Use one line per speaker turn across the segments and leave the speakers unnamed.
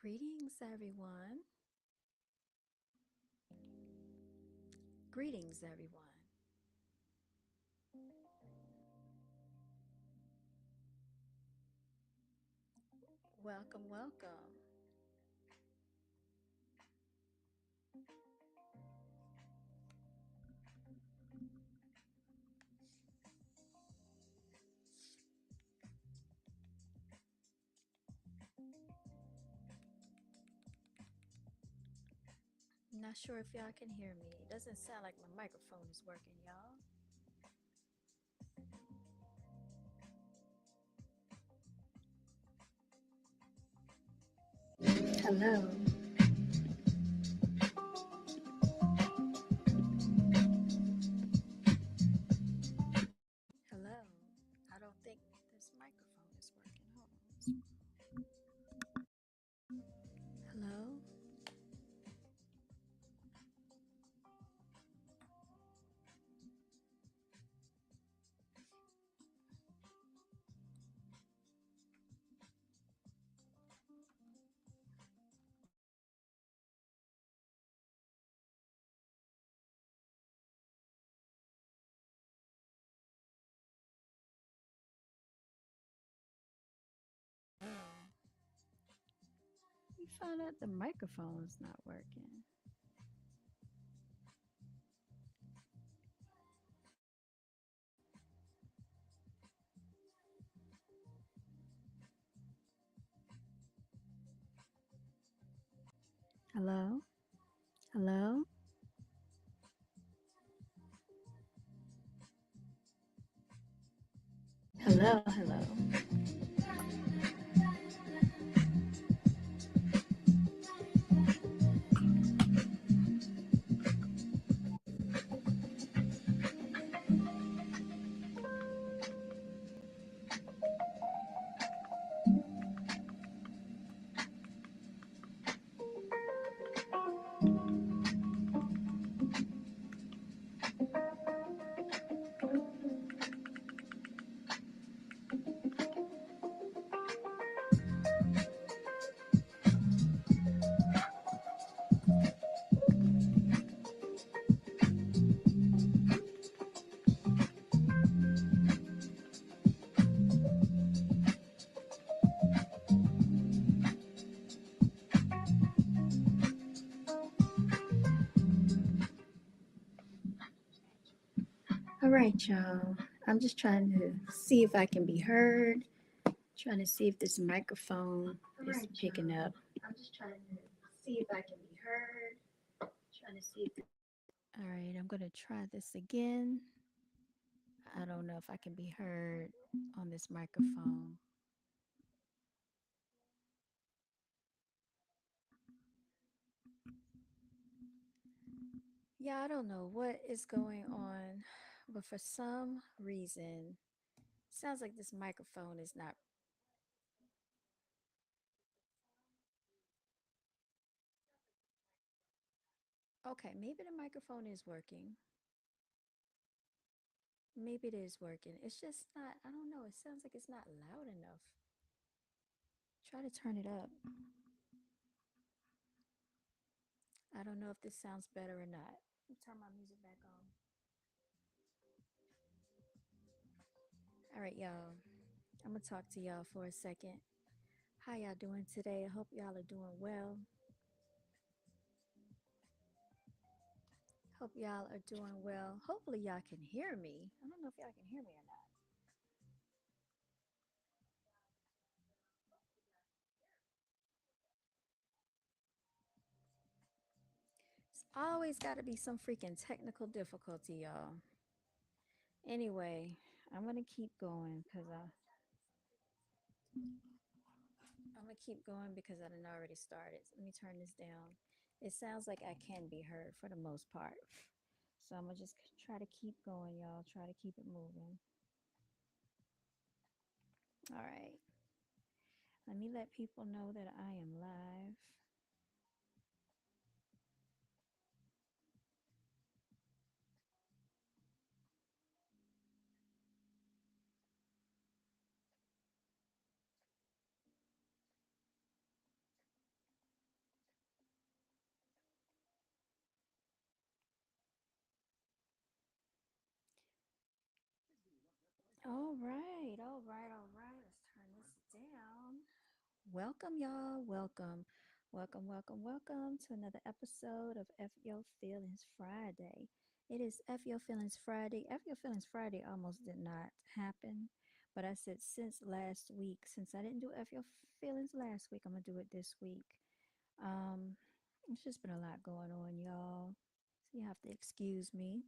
Greetings, everyone. Greetings, everyone. Welcome, welcome. Not sure if y'all can hear me. It doesn't sound like my microphone is working, y'all. Hello. Hello. I don't think this microphone is working. Hold on. Hello. Oh, we found out the microphone is not working. Hello. Hello. Hello. Hello. All right, y'all. I'm just trying to see if I can be heard. Trying to see if this microphone is picking up. I'm just trying to see if I can be heard. Trying to see if. All right, I'm going to try this again. I don't know if I can be heard on this microphone. Yeah, I don't know what is going on, but for some reason, sounds like this microphone is not. Okay, maybe the microphone is working. Maybe it is working. It's just not, I don't know. It sounds like it's not loud enough. Try to turn it up. I don't know if this sounds better or not. Let me turn my music back on. All right, y'all. I'm going to talk to y'all for a second. How y'all doing today? I hope y'all are doing well. Hope y'all are doing well. Hopefully, y'all can hear me. I don't know if y'all can hear me or not. It's always got to be some freaking technical difficulty, y'all. Anyway, I'm going to keep going because I'm going to keep going because I didn't already started. Let me turn this down. It sounds like I can be heard for the most part. So I'm going to just try to keep going, y'all. Try to keep it moving. All right. Let me let people know that I am live. All right, all right, all right. Let's turn this down. Welcome, y'all. Welcome. Welcome, welcome, welcome to another episode of F Your Feelings Friday. It is F Your Feelings Friday. F Your Feelings Friday almost did not happen, but I said since last week, since I didn't do F Your Feelings last week, I'm going to do it this week. Um, it's just been a lot going on, y'all. So you have to excuse me.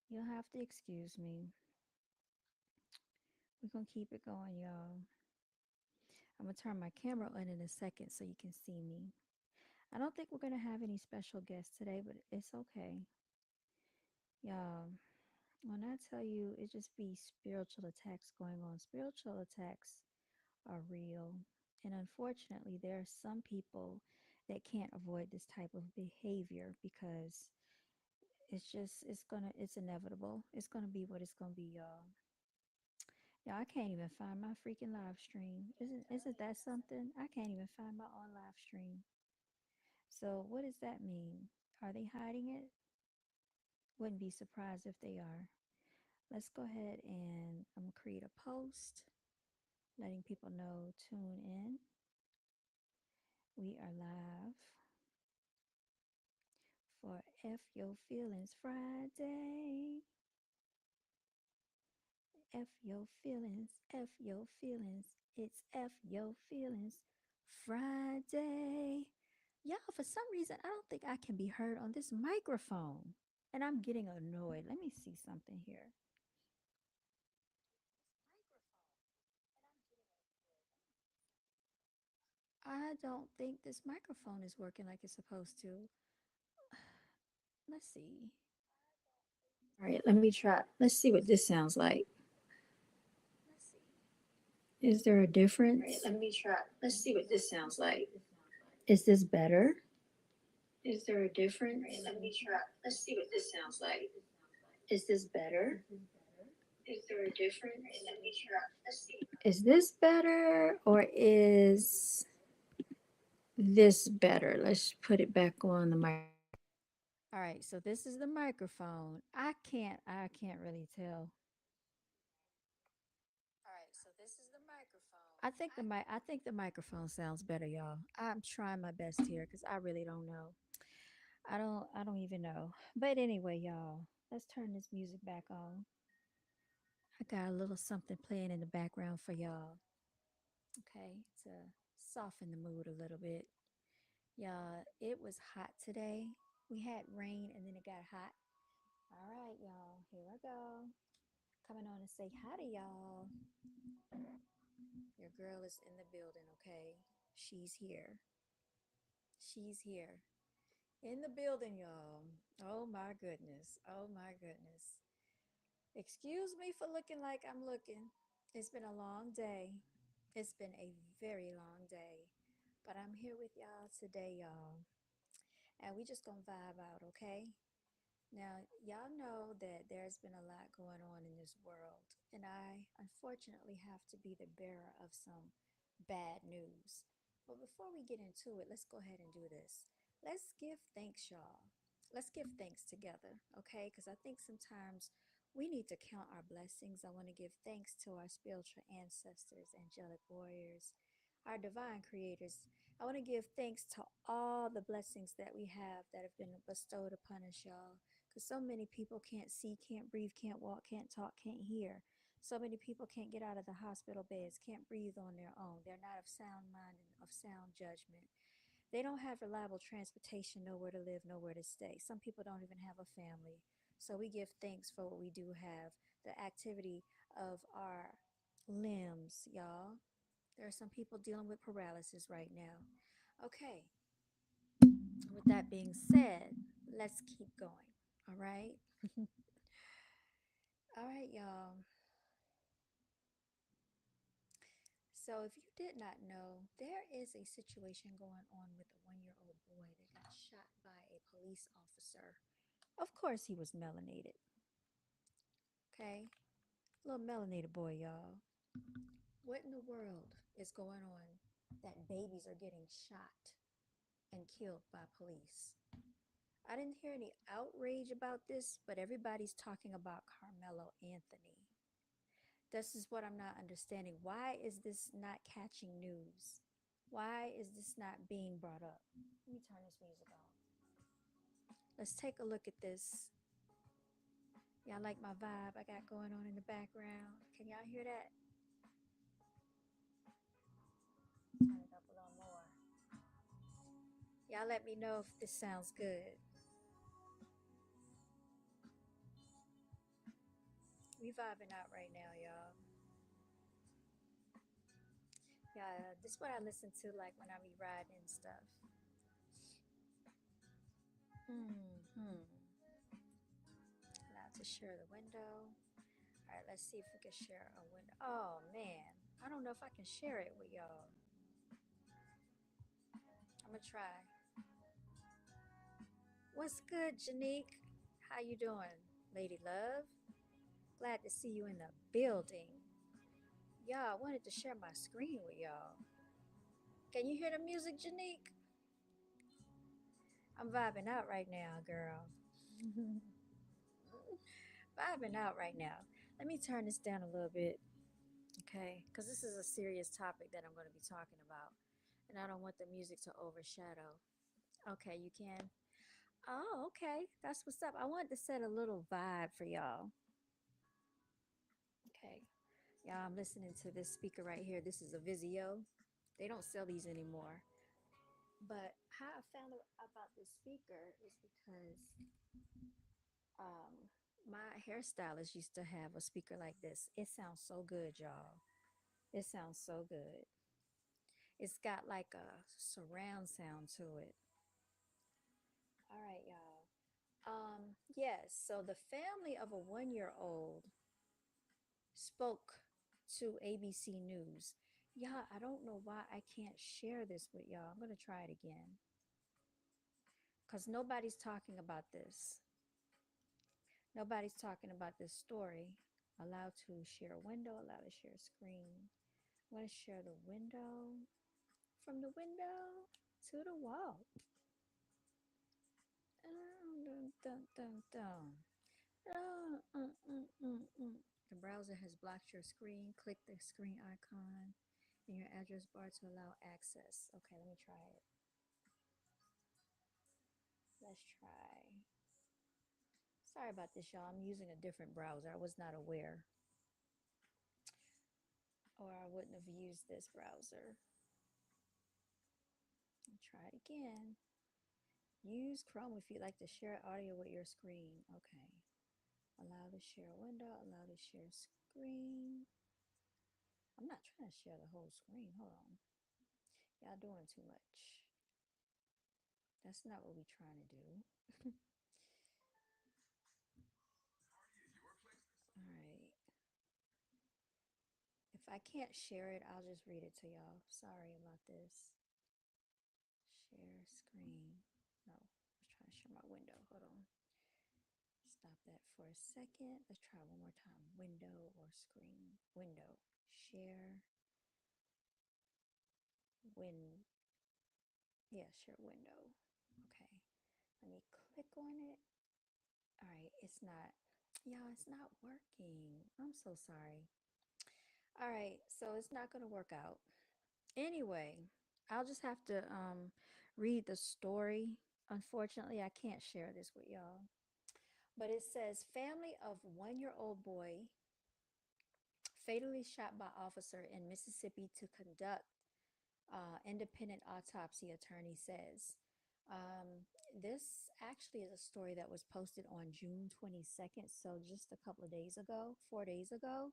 You'll have to excuse me. We're going to keep it going, y'all. I'm going to turn my camera on in a second so you can see me. I don't think we're going to have any special guests today, but it's okay. Y'all, when I tell you it just be spiritual attacks going on, spiritual attacks are real. And unfortunately, there are some people that can't avoid this type of behavior because it's inevitable. It's gonna be what it's gonna be, y'all. Yeah, I can't even find my freaking live stream. Isn't that something? I can't even find my own live stream. So what does that mean? Are they hiding it? Wouldn't be surprised if they are. Let's go ahead and I'm gonna create a post letting people know tune in. We are live for F Your Feelings Friday. F Your Feelings, F Your Feelings. It's F Your Feelings Friday. Y'all, for some reason, I don't think I can be heard on this microphone. And I'm getting annoyed. Let me see something here. I don't think this microphone is working like it's supposed to. Let's see. All right, let me try. Let's see what this sounds like. Is there a difference? All right, let me try. Let's see what this sounds like. Is this better? Is there a difference? All right, let me try. Let's see what this sounds like. Is this better? Is there a difference? All right, let me try. Let's see. Is this better or is this better? Let's put it back on the mic. All right, so this is the microphone. I can't really tell. All right, so this is the microphone. I think the microphone sounds better, y'all. I'm trying my best here cuz I really don't know. I don't even know. But anyway, y'all, let's turn this music back on. I got a little something playing in the background for y'all. Okay, to soften the mood a little bit. Y'all, it was hot today. We had rain and then it got hot. All right, y'all, here I go. Coming on to say hi to y'all. Your girl is in the building, okay? She's here. She's here. In the building, y'all. Oh my goodness. Oh my goodness. Excuse me for looking like I'm looking. It's been a long day. It's been a very long day. But I'm here with y'all today, y'all. And we just gonna vibe out, okay? Now, y'all know that there's been a lot going on in this world, and I unfortunately have to be the bearer of some bad news. But before we get into it, let's go ahead and do this. Let's give thanks, y'all. Let's give thanks together, okay? Because I think sometimes we need to count our blessings. I want to give thanks to our spiritual ancestors, angelic warriors, our divine creators. I want to give thanks to all the blessings that we have that have been bestowed upon us, y'all. Because so many people can't see, can't breathe, can't walk, can't talk, can't hear. So many people can't get out of the hospital beds, can't breathe on their own. They're not of sound mind and of sound judgment. They don't have reliable transportation, nowhere to live, nowhere to stay. Some people don't even have a family. So we give thanks for what we do have, the activity of our limbs, y'all. There are some people dealing with paralysis right now. Okay, with that being said, let's keep going. All right. All right, y'all. So, if you did not know, there is a situation going on with a 1 year old boy that got shot by a police officer. Of course, he was melanated. Okay. Little melanated boy, y'all. What in the world is going on that babies are getting shot and killed by police? I didn't hear any outrage about this, but everybody's talking about Carmelo Anthony. This is what I'm not understanding. Why is this not catching news? Why is this not being brought up? Let me turn this music on. Let's take a look at this. Y'all like my vibe I got going on in the background? Can y'all hear that? Turn it up a little more. Y'all let me know if this sounds good. We vibing out right now, y'all. Yeah, this is what I listen to like when I be riding and stuff. Hmm. Allowed to share the window. All right, let's see if we can share a window. Oh man, I don't know if I can share it with y'all. I'm gonna try. What's good, Janique? How you doing, Lady Love? Glad to see you in the building. Y'all, I wanted to share my screen with y'all. Can you hear the music, Janique? I'm vibing out right now, girl. Vibing out right now. Let me turn this down a little bit, okay? Because this is a serious topic that I'm going to be talking about. And I don't want the music to overshadow. Okay, you can. Oh, okay. That's what's up. I wanted to set a little vibe for y'all. Okay. Y'all, I'm listening to this speaker right here. This is a Vizio. They don't sell these anymore. But how I found out about this speaker is because um, my hairstylist used to have a speaker like this. It sounds so good, y'all. It sounds so good. It's got like a surround sound to it. All right, y'all. Yes, so the family of a 1 year old spoke to ABC News. Y'all, I don't know why I can't share this with y'all. I'm going to try it again because nobody's talking about this. Nobody's talking about this story. Allowed to share a window, allowed to share a screen. I'm going to share the window from the window to the wall. Dun, dun, dun, dun. The browser has blocked your screen. Click the screen icon in your address bar to allow access. Okay, let me try it. Let's try. Sorry about this, y'all. I'm using a different browser. I was not aware, or I wouldn't have used this browser. I'll try it again. Use Chrome if you'd like to share audio with your screen. Okay. Allow to share window. Allow to share screen. I'm not trying to share the whole screen. Hold on. Y'all doing too much. That's not what we're trying to do. All right. If I can't share it, I'll just read it to y'all. Sorry about this. Share screen. No, I was trying to share my window. Hold on. Stop that for a second. Let's try one more time. Window or screen. Window. Share. Yeah, share window. Okay. Let me click on it. All right. It's not. Y'all, it's not working. I'm so sorry. All right. So it's not going to work out. Anyway, I'll just have to read the story. Unfortunately, I can't share this with y'all. But it says family of 1 year old boy fatally shot by officer in Mississippi to conduct independent autopsy, attorney says. This actually is a story that was posted on June 22nd, so just a couple of days ago, 4 days ago.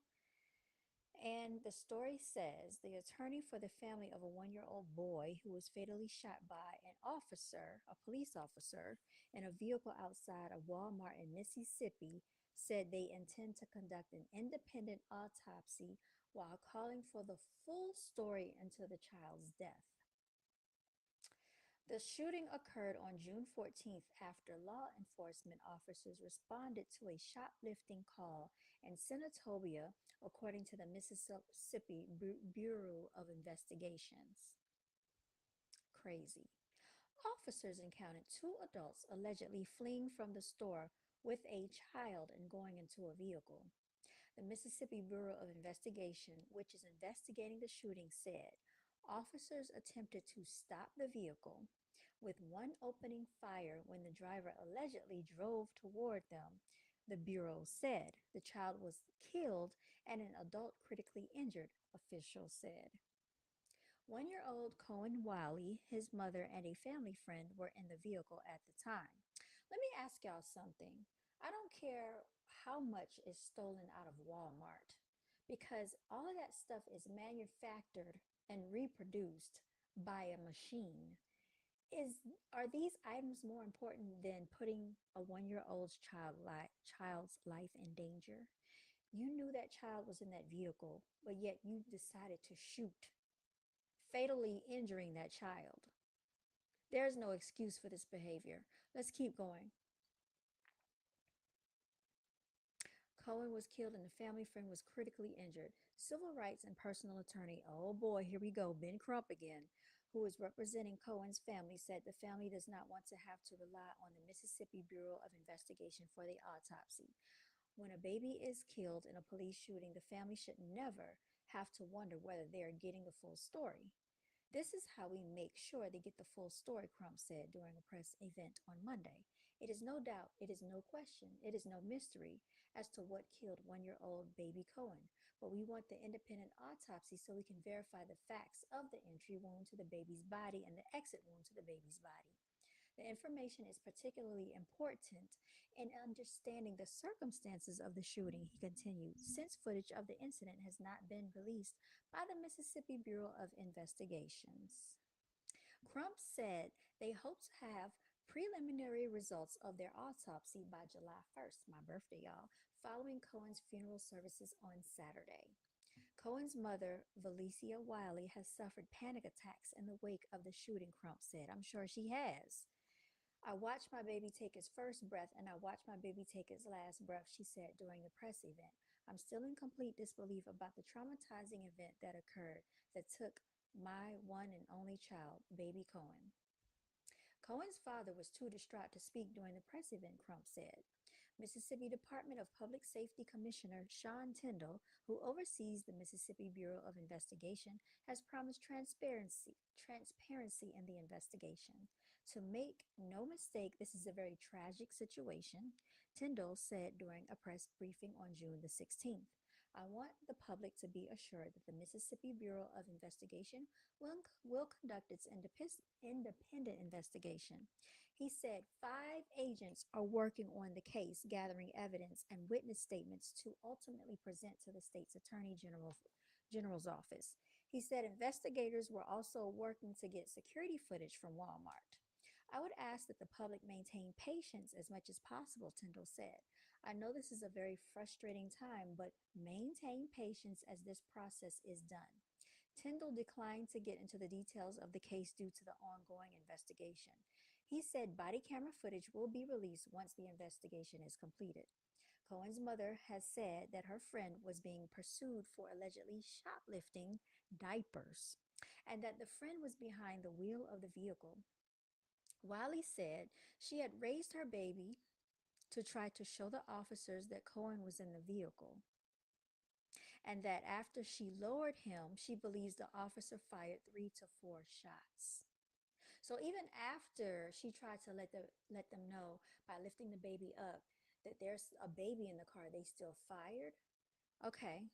And the story says the attorney for the family of a 1 year old boy who was fatally shot by an officer, a police officer, in a vehicle outside a Walmart in Mississippi said they intend to conduct an independent autopsy while calling for the full story into the child's death. The shooting occurred on June 14th after law enforcement officers responded to a shoplifting call in Senatobia, according to the Mississippi Bureau of Investigations. Crazy. Officers encountered two adults allegedly fleeing from the store with a child and going into a vehicle. The Mississippi Bureau of Investigation, which is investigating the shooting, said officers attempted to stop the vehicle, with one opening fire when the driver allegedly drove toward them. The Bureau said the child was killed and an adult critically injured, officials said. 1 year old Cohen Wiley, his mother, and a family friend were in the vehicle at the time. Let me ask y'all something. I don't care how much is stolen out of Walmart because all of that stuff is manufactured and reproduced by a machine. Is are these items more important than putting a 1 year old's child's life in danger? You knew that child was in that vehicle, but yet you decided to shoot, fatally injuring that child. There's no excuse for this behavior. Let's keep going. Cohen was killed and the family friend was critically injured. Civil rights and personal attorney, oh boy, here we go, Ben Crump again, who is representing Cohen's family, said the family does not want to have to rely on the Mississippi Bureau of Investigation for the autopsy. When a baby is killed in a police shooting, the family should never have to wonder whether they are getting the full story. This is how we make sure they get the full story, Crump said during a press event on Monday. It is no doubt, it is no question, it is no mystery as to what killed 1 year old baby Cohen, but we want the independent autopsy so we can verify the facts of the entry wound to the baby's body and the exit wound to the baby's body. The information is particularly important in understanding the circumstances of the shooting, he continued, since footage of the incident has not been released by the Mississippi Bureau of Investigations. Crump said they hope to have preliminary results of their autopsy by July 1st, my birthday, y'all, following Cohen's funeral services on Saturday. Cohen's mother, Valencia Wiley, has suffered panic attacks in the wake of the shooting, Crump said. I'm sure she has. I watched my baby take his first breath and I watched my baby take his last breath, she said during the press event. I'm still in complete disbelief about the traumatizing event that occurred that took my one and only child, baby Cohen. Cohen's father was too distraught to speak during the press event, Crump said. Mississippi Department of Public Safety Commissioner Sean Tyndall, who oversees the Mississippi Bureau of Investigation, has promised transparency in the investigation. To make no mistake, this is a very tragic situation, Tyndall said during a press briefing on June the 16th. I want the public to be assured that the Mississippi Bureau of Investigation will conduct its independent investigation. He said 5 agents are working on the case, gathering evidence and witness statements to ultimately present to the state's General's office. He said investigators were also working to get security footage from Walmart. I would ask that the public maintain patience as much as possible, Tyndall said. I know this is a very frustrating time, but maintain patience as this process is done. Tyndall declined to get into the details of the case due to the ongoing investigation. He said body camera footage will be released once the investigation is completed. Cohen's mother has said that her friend was being pursued for allegedly shoplifting diapers and that the friend was behind the wheel of the vehicle. Wiley said she had raised her baby to try to show the officers that Cohen was in the vehicle and that after she lowered him, she believes the officer fired 3 to 4 shots. So even after she tried to let them know by lifting the baby up that there's a baby in the car, they still fired. Okay.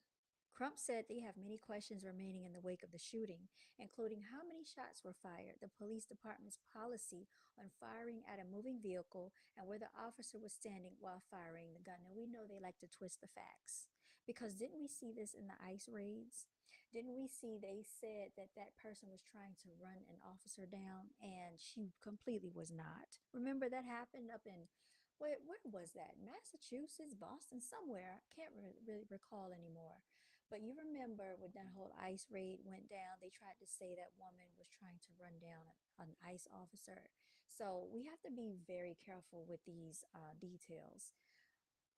Crump said they have many questions remaining in the wake of the shooting, including how many shots were fired, the police department's policy on firing at a moving vehicle, and where the officer was standing while firing the gun. And we know they like to twist the facts. Because didn't we see this in the ICE raids? Didn't we see they said that that person was trying to run an officer down and she completely was not? Remember that happened up in, where was that? Massachusetts, Boston, somewhere. I can't really recall anymore. But you remember when that whole ICE raid went down, they tried to say that woman was trying to run down an ICE officer. So we have to be very careful with these details.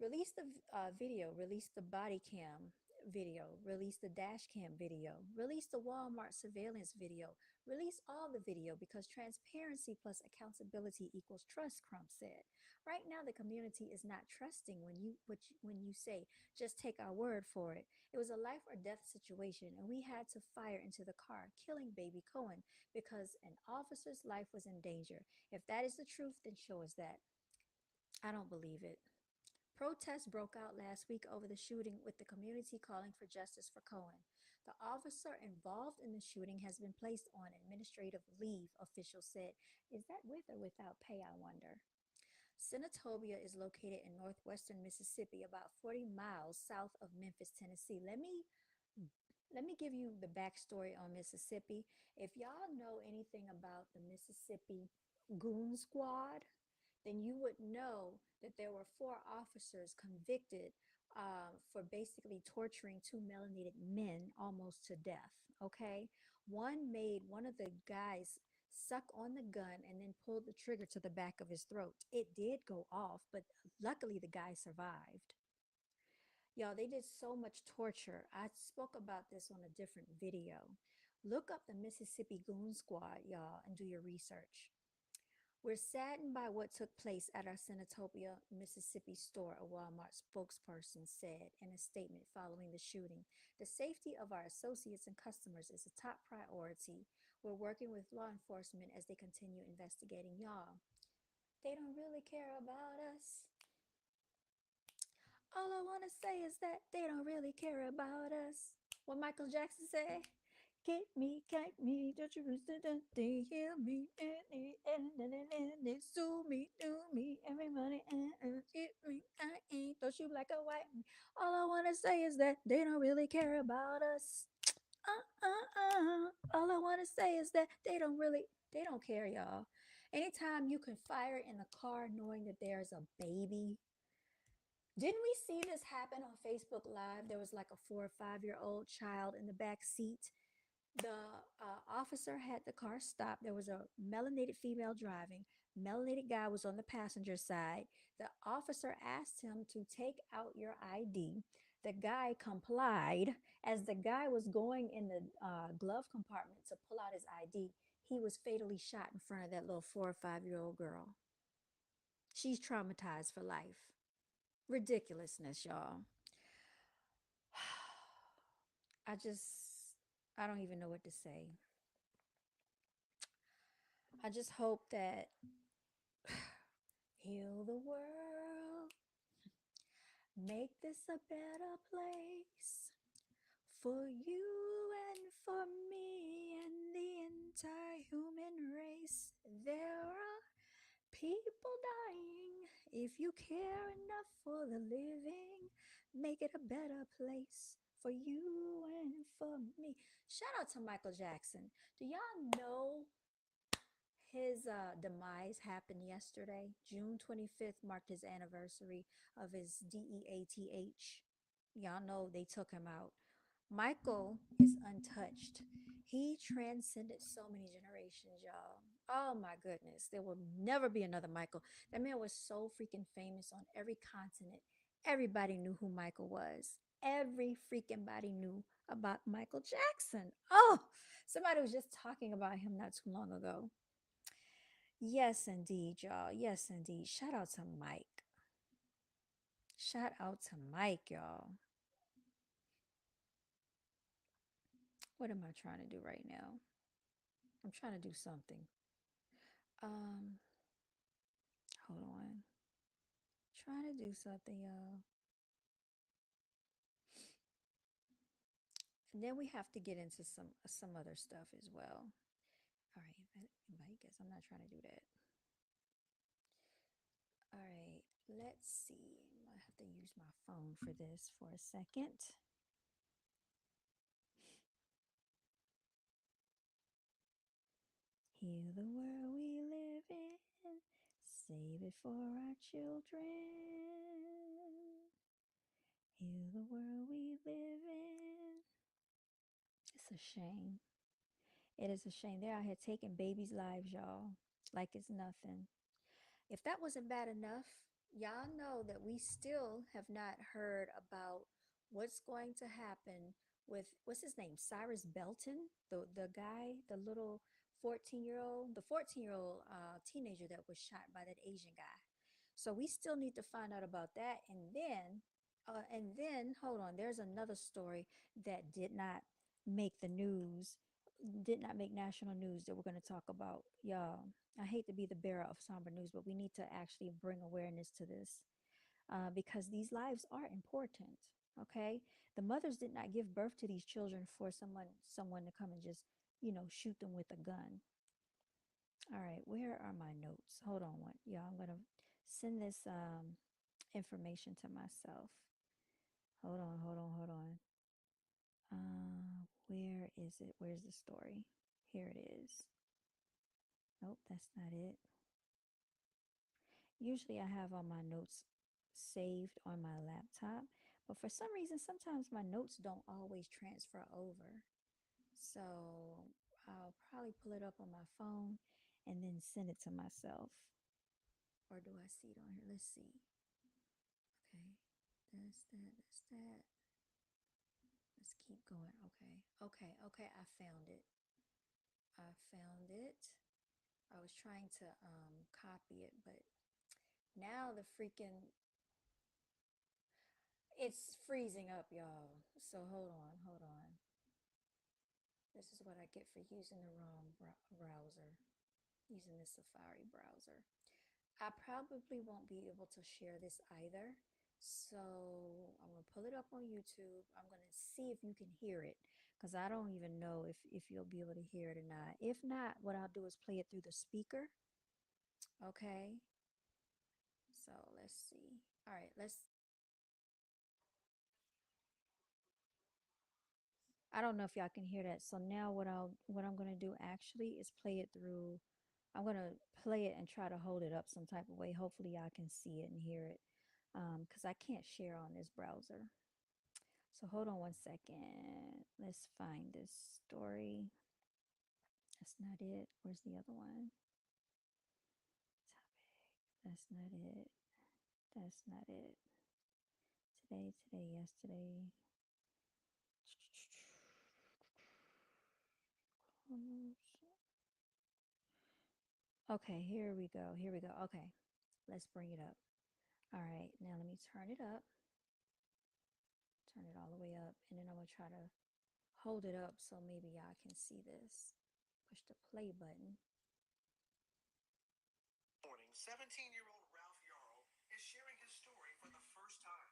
Release the video, release the body cam video, release the dash cam video, release the Walmart surveillance video,
Release all the video because transparency plus accountability equals trust, Crump said. Right now, the community is not trusting when you say, just take our word for it. It was a life or death situation, and we had to fire into the car, killing baby Cohen because an officer's life was in danger. If that is the truth, then show us that. I don't believe it. Protests broke out last week over the shooting, with the community calling for justice for Cohen. The officer involved in the shooting has been placed on administrative leave, officials said. Is that with or without pay, I wonder? Senatobia is located in northwestern Mississippi, about 40 miles south of Memphis, Tennessee. Let me give you the backstory on Mississippi. If y'all know anything about the Mississippi Goon Squad, then you would know that there were four officers convicted for basically torturing two melanated men almost to death. Okay, one made one of the guys suck on the gun and then pulled the trigger to the back of his throat. It did go off, but luckily the guy survived. Y'all, they did so much torture. I spoke about this on a different video. Look up the Mississippi Goon Squad, y'all, and do your research. We're saddened by what took place at our Senatobia, Mississippi store, a Walmart spokesperson said in a statement following the shooting. The safety of our associates and customers is a top priority. We're working with law enforcement as they continue investigating. Y'all, they don't really care about us. All I want to say is that they don't really care about us. What Michael Jackson said? Get me, get me, don't you don't they hear me, and they sue me, do me, everybody, get me, I ain't, don't you black or white. All I wanna say is that they don't really care about us. All I wanna say is that they don't care, y'all. Anytime you can fire in a car knowing that there's a baby. Didn't we see this happen on Facebook Live? There was like a 4 or 5 year old child in the back seat. The officer had the car stopped. There was a melanated female driving. Melanated guy was on the passenger side. The officer asked him to take out your ID. The guy complied. As the guy was going in the glove compartment to pull out his ID, he was fatally shot in front of that little 4 or 5 year old girl. She's traumatized for life. Ridiculousness, y'all. I just, I don't even know what to say. I just hope that heal the world, make this a better place for you and for me and the entire human race. There are people dying. If you care enough for the living, make it a better place for you and for me. Shout out to Michael Jackson. Do y'all know his demise happened yesterday? June 25th marked his anniversary of his death. Y'all know they took him out. Michael is untouched. He transcended so many generations, y'all. Oh my goodness. There will never be another Michael. That man was so freaking famous on every continent. Everybody knew who Michael was. Every freaking body knew about Michael Jackson. Oh, somebody was just talking about him not too long ago. Yes, indeed, y'all. Yes, indeed. Shout out to Mike. Shout out to Mike, y'all. What am I trying to do right now? I'm trying to do something. Um, hold on. Trying to do something, y'all. And then we have to get into some other stuff as well. All right, invite guess I'm not trying to do that. All right, let's see. I have to use my phone for this for a second. Heal the world we live in, save it for our children. Heal the world we live in. It's a shame. It is a shame. They're out here taking babies' lives, y'all, like it's nothing. If that wasn't bad enough, y'all know that we still have not heard about what's going to happen with what's his name, Cyrus Belton, the guy, the little 14-year-old, the 14-year-old teenager that was shot by that Asian guy. So we still need to find out about that. And then hold on, there's another story that did not make the news, did not make national news that we're going to talk about. Y'all, I hate to be the bearer of somber news, but we need to actually bring awareness to this, because these lives are important. Okay, the mothers did not give birth to these children for someone to come and just shoot them with a gun. All right, where are my notes? Hold on one. Yeah, I'm gonna send this information to myself. Hold on. Where is it? Where's the story? Here it is. Nope, that's not it. Usually I have all my notes saved on my laptop, but for some reason, sometimes my notes don't always transfer over. So I'll probably pull it up on my phone and then send it to myself. Or do I see it on here? Let's see. Okay, that's that. Let's keep going. Okay, I found it. I was trying to copy it, but now the freaking it's freezing up, y'all. So hold on. This is what I get for using the wrong browser, using the Safari browser. I probably won't be able to share this either. So I'm going to pull it up on YouTube. I'm going to see if you can hear it, because I don't even know if you'll be able to hear it or not. If not, what I'll do is play it through the speaker. Okay. So let's see. All right, I don't know if y'all can hear that. So now what I'm going to do actually is play it through. I'm going to play it and try to hold it up some type of way. Hopefully y'all can see it and hear it, because I can't share on this browser. So hold on one second. Let's find this story. That's not it. Where's the other one? Topic. That's not it. That's not it. Today, yesterday. Okay, here we go. Here we go. Okay, let's bring it up. All right, now let me turn it up. Turn it all the way up. And then I'm going to try to hold it up so maybe y'all can see this. Push the play button.
Morning, 17-year-old Ralph Yarl is sharing his story for the first time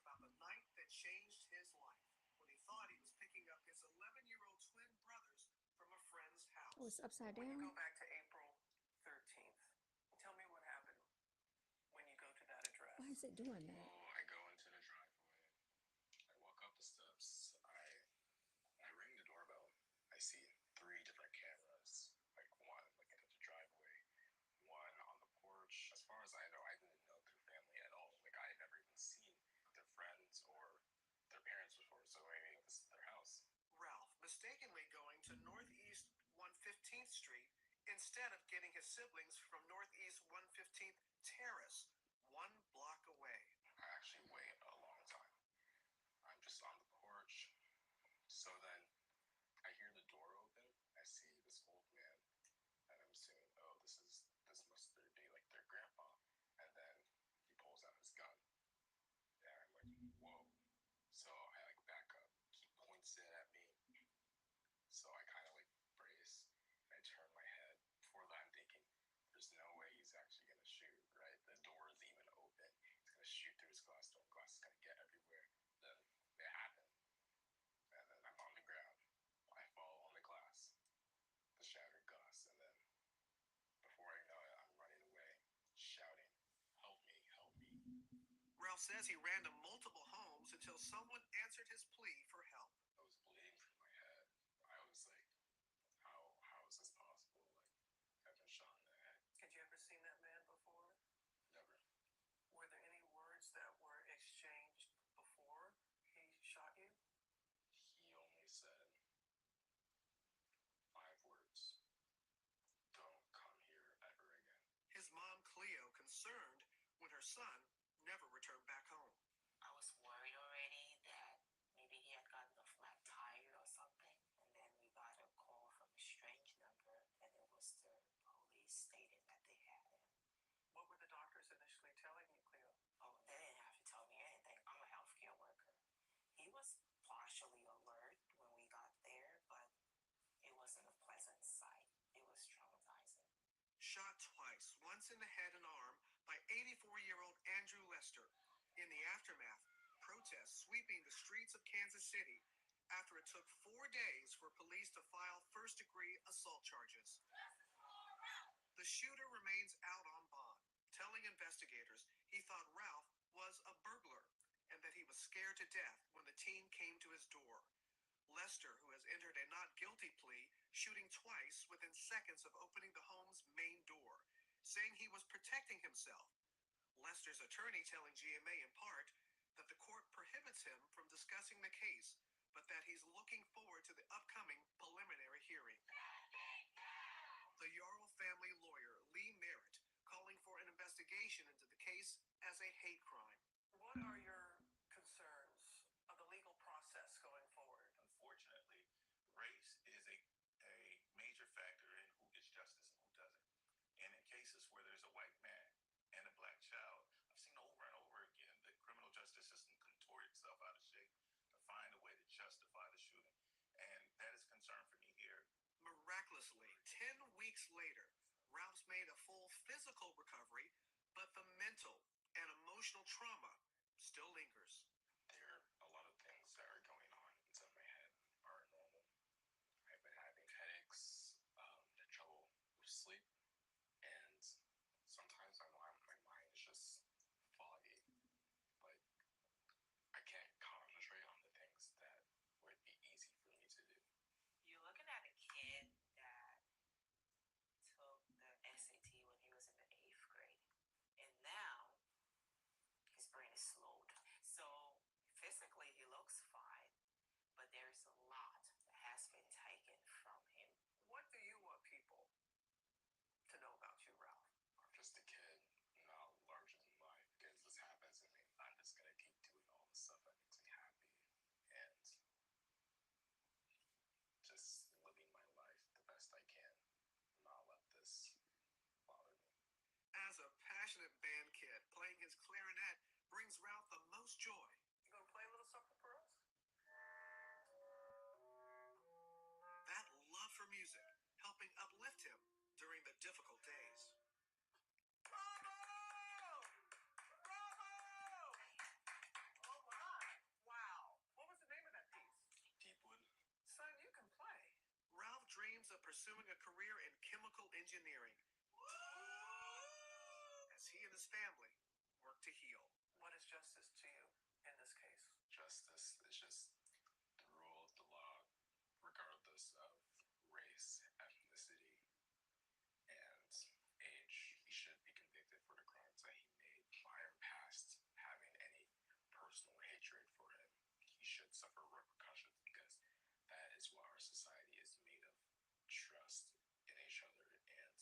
about the night that changed his life when he thought he was picking up his 11-year-old twin brothers from a friend's house.
Oh, it's upside
When you
down.
go back to April 13th, tell me what happened when you go to that address.
Why is it doing that?
Well, I go into the driveway. I walk up the steps. I ring the doorbell. I see three different cameras. Like one like in the driveway, one on the porch. As far as I know, I didn't know their family at all. Like I had never even seen their friends or their parents before. So I mean, this is their house.
Ralph mistakenly going to Northeast 115th Street instead of getting his siblings from Northeast 115th Terrace, 1 block away.
I actually wait a long time. I'm just on the porch. So then I hear the door open. I see this old man, and I'm assuming, oh, this must be like their grandpa. And then he pulls out his gun, and I'm like, whoa. So I like back up. He points it at me. So I kind of like brace, and I turn my head. Before that, I'm thinking, there's no way he's actually gonna shoot, right? The door is even open. He's gonna shoot through his glass door. Glass is gonna get everywhere. Then it happened, and then I'm on the ground. I fall on the glass, the shattered glass, and then before I know it, I'm running away, shouting, "Help me! Help me!"
Ralph says he ran to multiple homes until someone answered his plea for help.
I was bleeding from my head. I was like, how is this possible? Like, I've been shot in the head.
Had you ever seen that man before?
Never.
Were there any words that were exchanged before he shot you?
He only said 5 words. Don't come here ever again.
His mom, Cleo, concerned when her son never returned back home.
I was worried already that maybe he had gotten a flat tire
telling you, Cleo?
Oh, they didn't have to tell me anything. I'm a healthcare worker. He was partially alert when we got there, but it wasn't a pleasant sight. It was traumatizing.
Shot twice, once in the head and arm, by 84-year-old Andrew Lester. In the aftermath, protests sweeping the streets of Kansas City after it took 4 days for police to file first-degree assault charges. The shooter remains out on bond, telling investigators he thought Ralph was a burglar and that he was scared to death when the teen came to his door. Lester, who has entered a not guilty plea, shooting twice within seconds of opening the home's main door, saying he was protecting himself. Lester's attorney telling GMA in part that the court prohibits him from discussing the case, but that he's looking forward to the upcoming preliminary hearing. The Yarl family lawyer, Lee Merritt, calling for an investigation into the case as a hate crime. What are your concerns of the legal process going forward?
Unfortunately, race is a major factor in who gets justice and who doesn't. And in cases where there's a white man and a black child, I've seen over and over again the criminal justice system contort itself out of shape to find a way to justify the shooting. And that is a concern for me here.
Miraculously, 10 weeks later, Ralph's made a full physical recovery, but the mental and emotional trauma still lingers.
There are a lot of things that are going on inside my head aren't normal. I've been having headaches, trouble with sleep, and sometimes my mind is just foggy. Like I can't concentrate on the things that would be easy for me to do.
You're looking at a kid that took the SAT when he was in the eighth grade. And now his brain is slowed. So physically he looks fine, but there's a lot that has been taken from him.
What do you want people to know about you, Ralph?
I'm just a kid, not larger than life. Because this happens to me, I'm just gonna keep doing all the stuff that makes me happy and just living my life the best I can. Not let this bother me.
As a passionate band kid, playing his clarinet brings Ralph the most joy. You gonna play a little something for us? That love for music helping uplift him during the difficult days. Bravo! Bravo! Oh my! Wow! What was the name of that piece?
Deepwood.
Son, you can play. Ralph dreams of pursuing a career in chemical engineering as he and his family work to heal. What is justice to you in this case?
Justice is just the rule of the law, regardless of race, ethnicity, and age. He should be convicted for the crimes that he made. Prior past having any personal hatred for him, he should suffer repercussions because that is what our society is made of: trust in each other and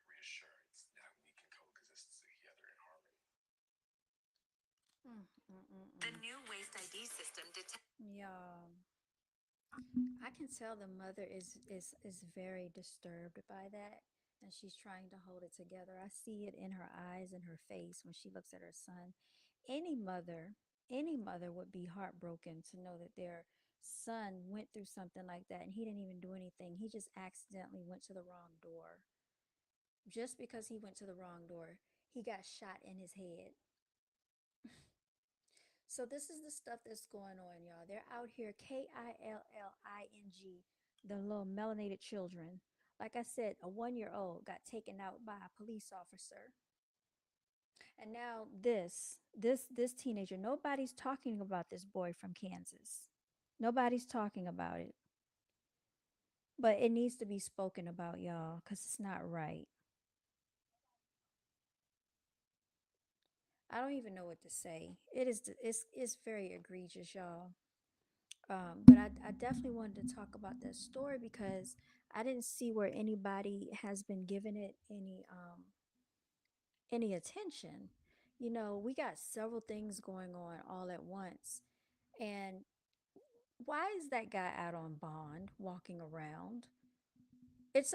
reassurance that we can coexist together in harmony.
The
new waste ID system detects.
Y'all, I can tell the mother is very disturbed by that, and she's trying to hold it together. I see it in her eyes and her face when she looks at her son. Any mother, any mother would be heartbroken to know that their son went through something like that and he didn't even do anything. He just accidentally went to the wrong door. Just because he went to the wrong door, he got shot in his head. So this is the stuff that's going on, y'all. They're out here killing the little melanated children. Like I said, a 1-year old got taken out by a police officer. And now this teenager, nobody's talking about this boy from Kansas. Nobody's talking about it. But it needs to be spoken about, y'all, because it's not right. I don't even know what to say. It's very egregious, y'all. But I definitely wanted to talk about that story because I didn't see where anybody has been giving it any attention. You know, we got several things going on all at once. And why is that guy out on bond walking around? It's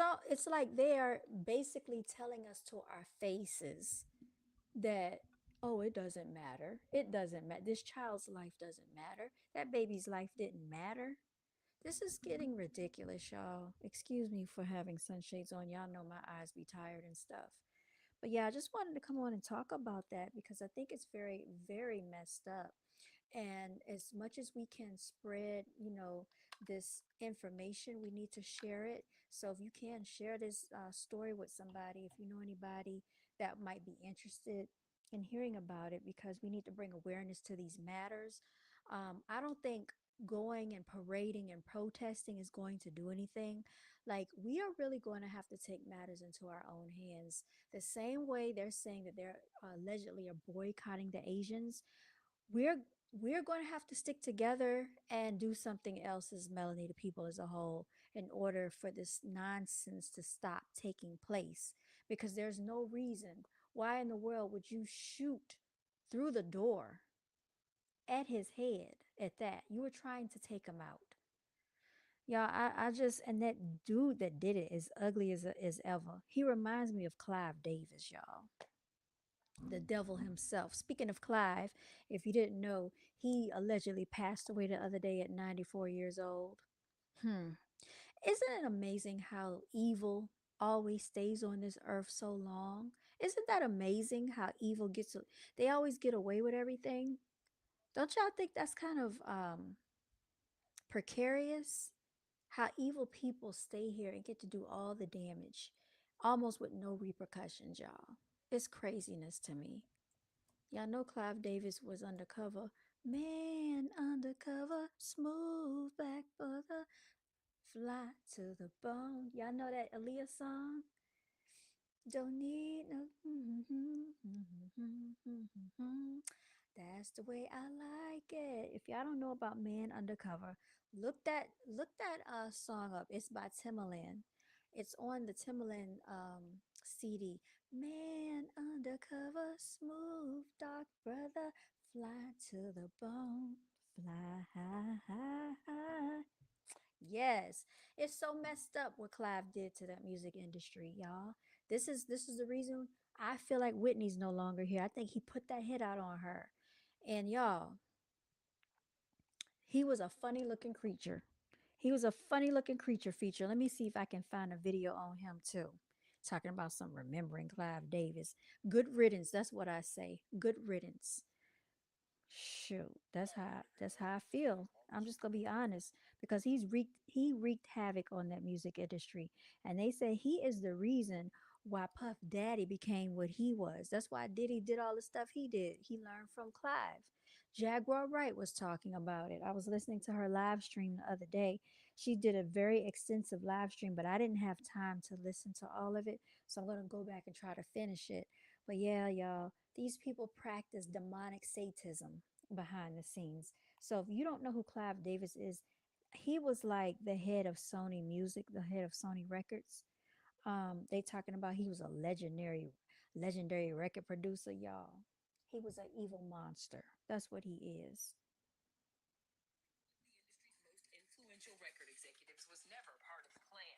like they are basically telling us to our faces that, oh, it doesn't matter. It doesn't matter. This child's life doesn't matter. That baby's life didn't matter. This is getting ridiculous, y'all. Excuse me for having sunshades on. Y'all know my eyes be tired and stuff. But yeah, I just wanted to come on and talk about that because I think it's very, very messed up. And as much as we can spread, this information, we need to share it. So if you can share this story with somebody, if you know anybody that might be interested in hearing about it, because we need to bring awareness to these matters. I don't think going and parading and protesting is going to do anything. Like, we are really going to have to take matters into our own hands. The same way they're saying that they're allegedly are boycotting the Asians, we're we're going to have to stick together and do something else as Melanie, the people as a whole, in order for this nonsense to stop taking place. Because there's no reason why in the world would you shoot through the door at his head at that. You were trying to take him out. Y'all, I just, and that dude that did it is ugly as ever. He reminds me of Clive Davis, y'all, the devil himself. Speaking of Clive, if you didn't know, he allegedly passed away the other day at 94 years old. Hmm. Isn't it amazing how evil always stays on this earth so long? Isn't that amazing how evil they always get away with everything? Don't y'all think that's kind of precarious? How evil people stay here and get to do all the damage almost with no repercussions, y'all. It's craziness to me. Y'all know Clive Davis was undercover. Man undercover, smooth back brother, fly to the bone. Y'all know that Aaliyah song? Don't need no. That's the way I like it. If y'all don't know about Man Undercover, look that song up. It's by Timbaland. It's on the Timbaland CD. Man Undercover, smooth dark brother, fly to the bone, fly high, high, high. Yes, it's so messed up what Clive did to that music industry, y'all. This is the reason I feel like Whitney's no longer here. I think he put that hit out on her. And y'all, he was a funny looking creature. He was a funny looking creature feature. Let me see if I can find a video on him too. Talking about some remembering Clive Davis. Good riddance, that's what I say. Good riddance. Shoot, that's how I feel. I'm just gonna be honest because he wreaked havoc on that music industry, and they say he is the reason why Puff Daddy became what he was. That's why Diddy did all the stuff he did. He learned from Clive. Jaguar Wright was talking about it. I was listening to her live stream the other day. She did a very extensive live stream, but I didn't have time to listen to all of it, so I'm gonna go back and try to finish it. But yeah, y'all, these people practice demonic Satanism behind the scenes. So if you don't know who Clive Davis is, he was like the head of Sony Music, the head of Sony Records. They talking about he was a legendary record producer, y'all. He was an evil monster. That's what he is.
The industry's most influential record executives was never part of the Klan.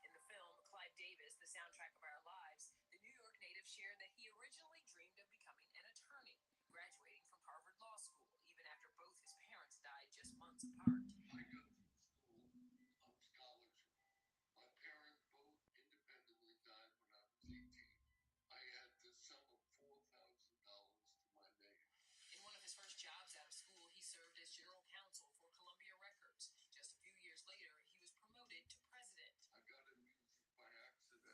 In the film Clive Davis, The Soundtrack of Our Lives, the New York native shared that he originally dreamed of becoming an attorney, graduating from Harvard Law School, even after both his parents died just months apart.
I got through school on scholarship. My parents both independently died when I was 18. I had the sum of $4,000 to my name.
In one of his first jobs out of school, he served as general counsel for Columbia Records. Just a few years later, he was promoted to president.
I got in music by accident.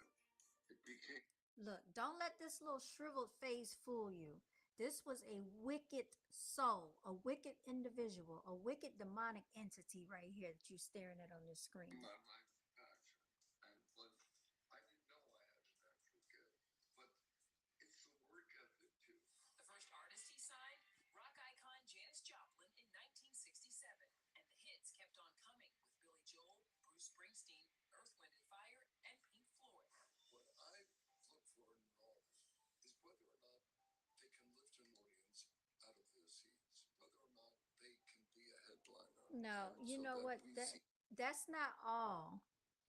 It became
Look, don't let this little shriveled face fool you. This was a wicked soul, a wicked individual, a wicked demonic entity right here that you're staring at on this screen.
my life's passion. And but I didn't know I had a natural gift. But it's the work ethic too.
The first artist he signed, rock icon Janis Joplin in 1967. And the hits kept on coming with Billy Joel, Bruce Springsteen, Earth, Wind and Fire, and Pink Floyd.
What I look for in an artist is whether or not they can lift an audience out of their seats, whether or not they can be a headliner.
No,
And
you
so
know
that
what?
we
That
see
that's not all.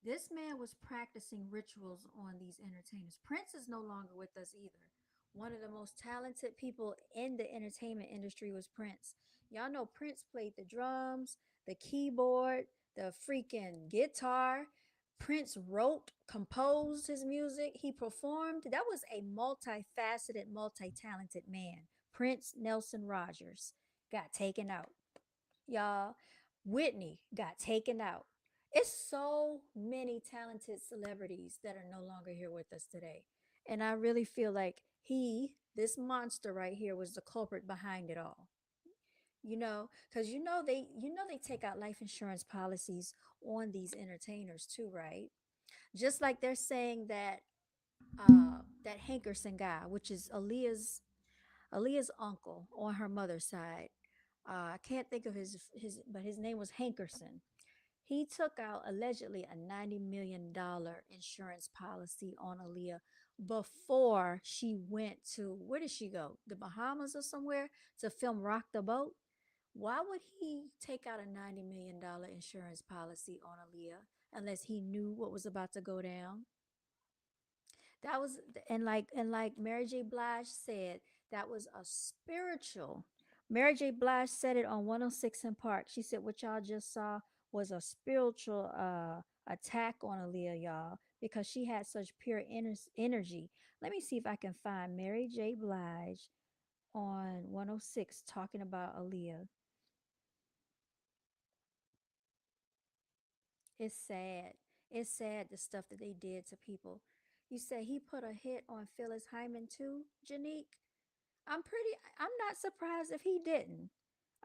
This man was practicing rituals on these entertainers. Prince is no longer with us either. One of the most talented people in the entertainment industry was Prince. Y'all know Prince played the drums, the keyboard, the freaking guitar. Prince wrote, composed his music, he performed. That was a multifaceted, multi talented man. Prince Nelson Rogers got taken out. Y'all, Whitney got taken out. It's so many talented celebrities that are no longer here with us today. And I really feel like this monster right here, was the culprit behind it all. Because they take out life insurance policies on these entertainers too, right? Just like they're saying that that Hankerson guy, which is Aaliyah's uncle on her mother's side. I can't think of but his name was Hankerson. He took out allegedly a $90 million insurance policy on Aaliyah before she went to, where did she go? The Bahamas or somewhere to film Rock the Boat? Why would he take out a $90 million insurance policy on Aaliyah unless he knew what was about to go down? That was and like Mary J. Blige said, that was a spiritual. Mary J. Blige said it on 106 in Park. She said what y'all just saw was a spiritual attack on Aaliyah, y'all, because she had such pure energy. Let me see if I can find Mary J. Blige on 106 talking about Aaliyah. It's sad. It's sad the stuff that they did to people. You say he put a hit on Phyllis Hyman too, Janique? I'm not surprised if he didn't.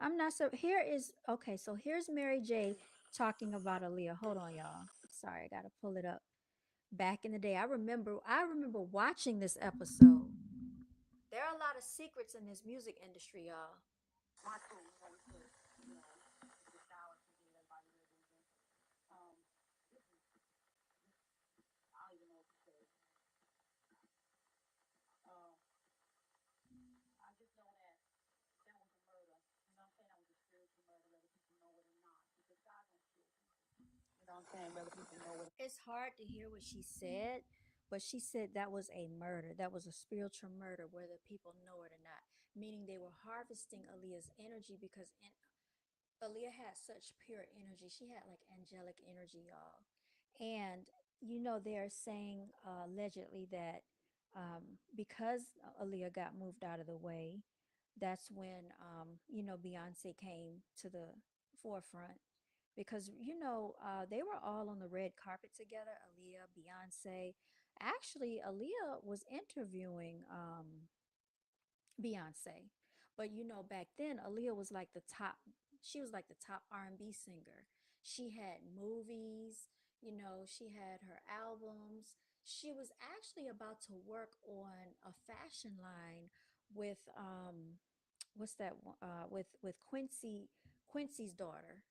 I'm not so here is okay, so here's Mary J talking about Aaliyah. Hold on, y'all. Sorry, I gotta pull it up. Back in the day, I remember watching this episode. There are a lot of secrets in this music industry, y'all. It's hard to hear what she said, but she said that was a murder. That was a spiritual murder, whether people know it or not. Meaning they were harvesting Aaliyah's energy because Aaliyah had such pure energy. She had like angelic energy, y'all. And they're saying allegedly that because Aaliyah got moved out of the way, that's when Beyonce came to the forefront because they were all on the red carpet together. Aaliyah, Beyonce. Actually, Aaliyah was interviewing Beyonce. But back then Aaliyah was like the top she was like the top R&B singer. She had movies, she had her albums. She was actually about to work on a fashion line with what's that with Quincy's daughter,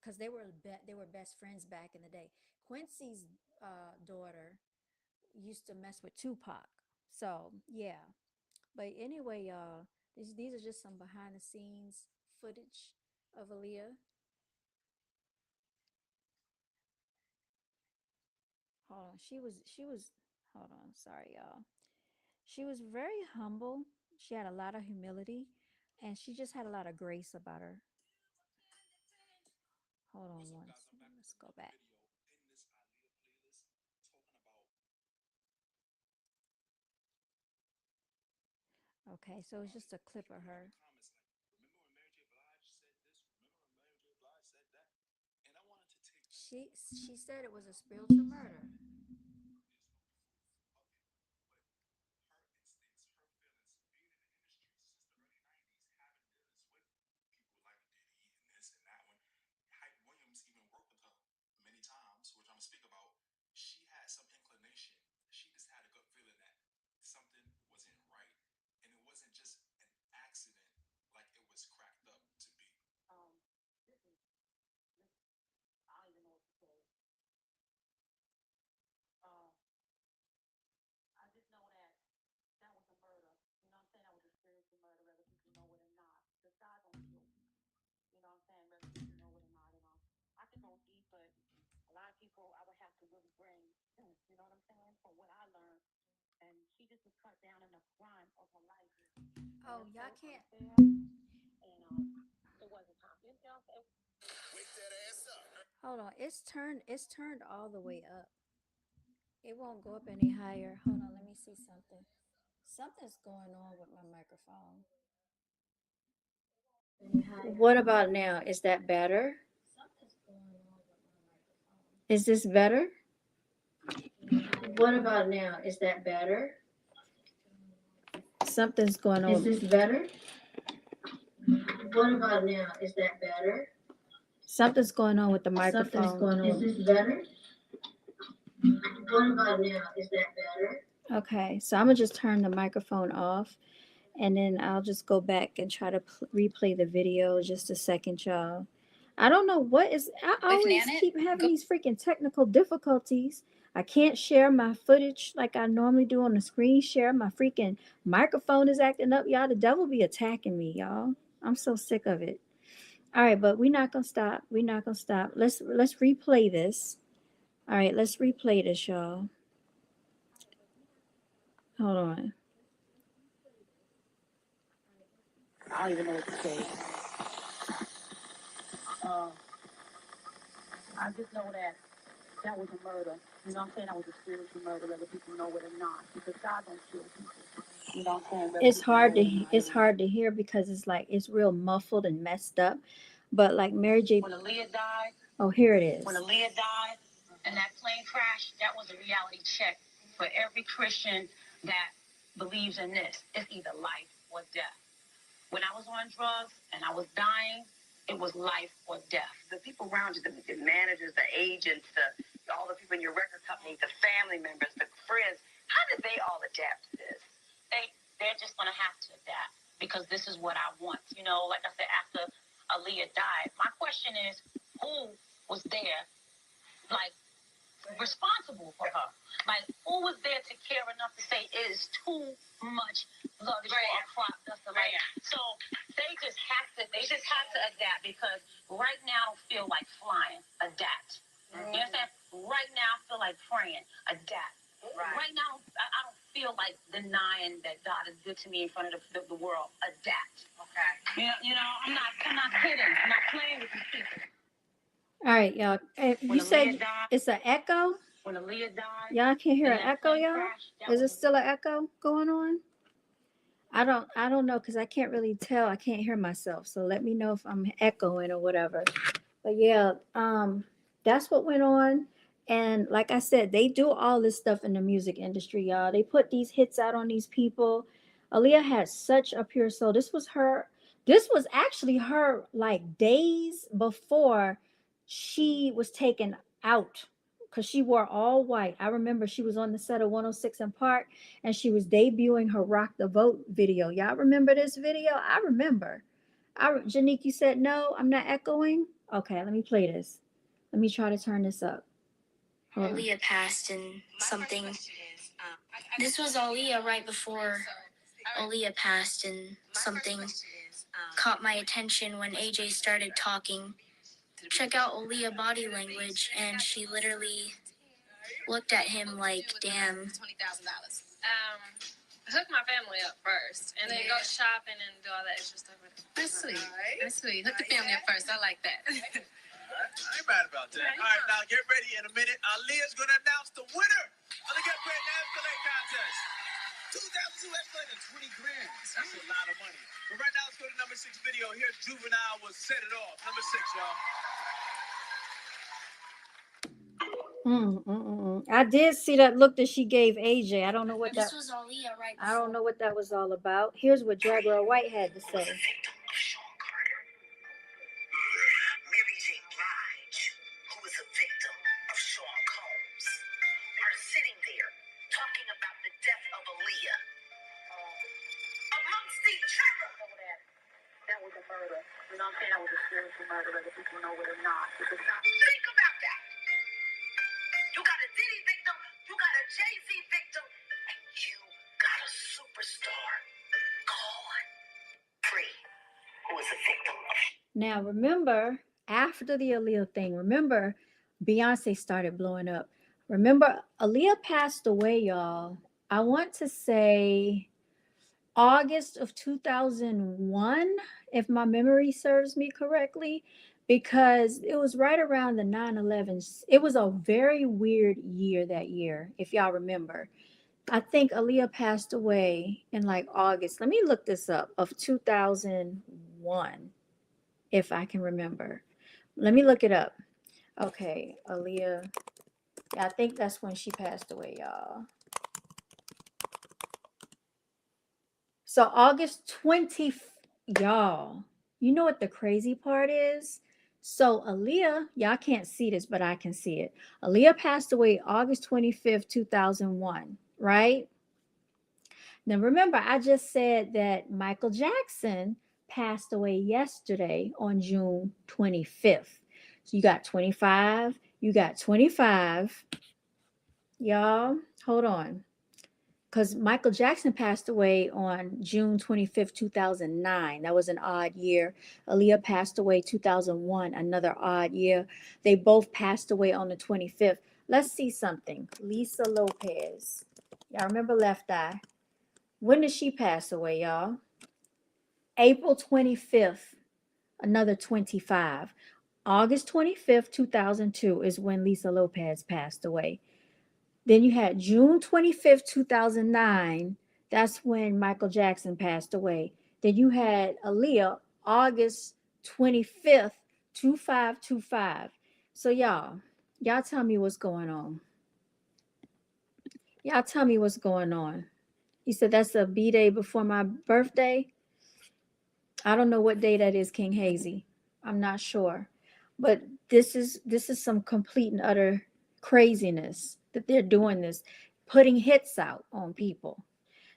cuz they were best friends back in the day. Quincy's daughter used to mess with Tupac. So, yeah. But anyway, y'all, these are just some behind the scenes footage of Aaliyah. Hold on, she was. Hold on, sorry, y'all. She was very humble. She had a lot of humility, and she just had a lot of grace about her. Hold on one second. Let's go back. Okay, so it's just a clip of her. She said it was a spiritual murder.
Hype Williams even worked with her many times, which I'm gonna speak about. She had some inclination. She just had a gut feeling that something wasn't right, and it wasn't just an accident like it was cracked up to be.
Oh, y'all can't. Hold on. It's turned all the way up. It won't go up any higher. Hold on, let me see something. Something's going on with my microphone.
What about now? Is that better? Is this better? What about now? Is that better? Something's going on. Is this better? What about now? Is that better? Something's going on with the microphone. Something's going on. Is this better? What about now? Is that better? Okay, so I'm gonna just turn the microphone off, and then I'll just go back and try to replay the video. Just a second, y'all. I don't know what is. I always keep having these freaking technical difficulties. I can't share my footage like I normally do on the screen share. My freaking microphone is acting up, y'all. The devil be attacking me, y'all. I'm so sick of it. All right, but we're not gonna stop. We're not gonna stop. Let's replay this. All right, let's replay this, y'all. Hold on.
I don't even know what to say. I just know that was a murder. You know what I'm saying? That was a spiritual murder, whether people know it or not. Because God don't kill people. You know what I'm saying?
It's hard to hear because it's like it's real muffled and messed up. But like Mary J.
When Aaliyah died.
Oh, here it is.
When Aaliyah died and that plane crash, that was a reality check for every Christian that believes in this. It's either life or death. When I was on drugs and I was dying, it was life or death.
The people around you, the managers, the agents, all the people in your record company, the family members, the friends, how did they all adapt to this?
They're just going to have to adapt because this is what I want. You know, like I said, after Aaliyah died, my question is, who was there, like, responsible for her? Like, who was there to care enough to say it is too much luggage for a crop duster? Like, so they just have to adapt because right now I don't feel like flying. Adapt. You understand? Right now I feel like praying. Adapt. Right now I don't feel like denying that God is good to me in front of the world. Adapt. Okay. You know, I'm not kidding. I'm not playing with these people.
All right, y'all. You said it's an echo?
When Aaliyah died,
y'all can't hear an echo, y'all? Is it still an echo going on? I don't know because I can't really tell. I can't hear myself. So let me know if I'm echoing or whatever. But yeah, that's what went on. And like I said, they do all this stuff in the music industry, y'all. They put these hits out on these people. Aaliyah had such a pure soul. This was actually her like days before she was taken out because she wore all white. I remember she was on the set of 106 in Park and she was debuting her Rock the Vote video. Y'all remember this video? I remember. Janique, you said no, I'm not echoing. Okay, let me play this. Let me try to turn this up.
Aaliyah passed in something. This was Aaliyah right before Aaliyah passed, and something caught my attention when AJ started talking. Check out Aaliyah body language, and she literally looked at him like, damn.
Hook my family up first, and then go shopping and do all that extra stuff with them. That's sweet. Right? That's sweet. Hook the family up first. I like that.
I ain't mad about that. All right, now get ready. In a minute, Aaliyah's going to announce the winner of the Get Ready to Escalate contest. 2002 Escalate and 20 grand. That's a lot of money. But right now, let's go to number 6 video. Here's Juvenile with Set It Off. Number 6, y'all.
I did see that look that she gave AJ. I don't know what
This was Aaliyah right before.
I don't know what that was all about. Here's what Jaguar White had to say.
Mary J. Blige, who is a victim of Sean Combs, are sitting there talking about the death of Aaliyah. Amongst each other.
That was a murder. You know what I'm saying? That was a spiritual murder, whether people know it or not.
Think about that. You got a Diddy victim, you got a Jay-Z victim, and you got a superstar called Free, who is a victim of.
Now remember, after the Aaliyah thing, Beyonce started blowing up. Remember, Aaliyah passed away, y'all, I want to say August of 2001, if my memory serves me correctly, because it was right around the 9/11. It was a very weird year that year, if y'all remember. I think Aaliyah passed away in like August. Let me look this up of 2001, if I can remember. Let me look it up. Okay, Aaliyah. Yeah, I think that's when she passed away, y'all. So August 20th, y'all. You know what the crazy part is? So Aaliyah, y'all can't see this, but I can see it. Aaliyah passed away August 25th, 2001, right? Now remember, I just said that Michael Jackson passed away yesterday on June 25th. So you got 25, you got 25. Y'all, hold on. Because Michael Jackson passed away on June 25th, 2009. That was an odd year. Aaliyah passed away 2001, another odd year. They both passed away on the 25th. Let's see something. Lisa Lopez. Y'all remember Left Eye? When did she pass away, y'all? April 25th, another 25. August 25th, 2002 is when Lisa Lopez passed away. Then you had June 25th, 2009. That's when Michael Jackson passed away. Then you had Aaliyah, August 25th, 2525. So y'all tell me what's going on. Y'all tell me what's going on. You said that's a B-day before my birthday? I don't know what day that is, King Hazy. I'm not sure. But this is some complete and utter craziness that they're doing this, putting hits out on people.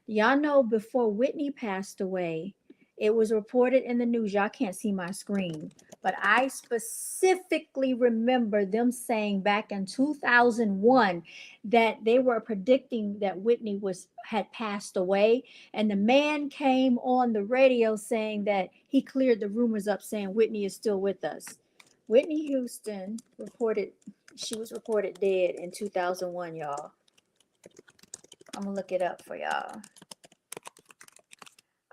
Y'all know before Whitney passed away, it was reported in the news. Y'all can't see my screen, but I specifically remember them saying back in 2001 that they were predicting that Whitney had passed away, and the man came on the radio saying that he cleared the rumors up, saying Whitney is still with us. Whitney Houston she was reported dead in 2001, y'all. I'm gonna look it up for y'all.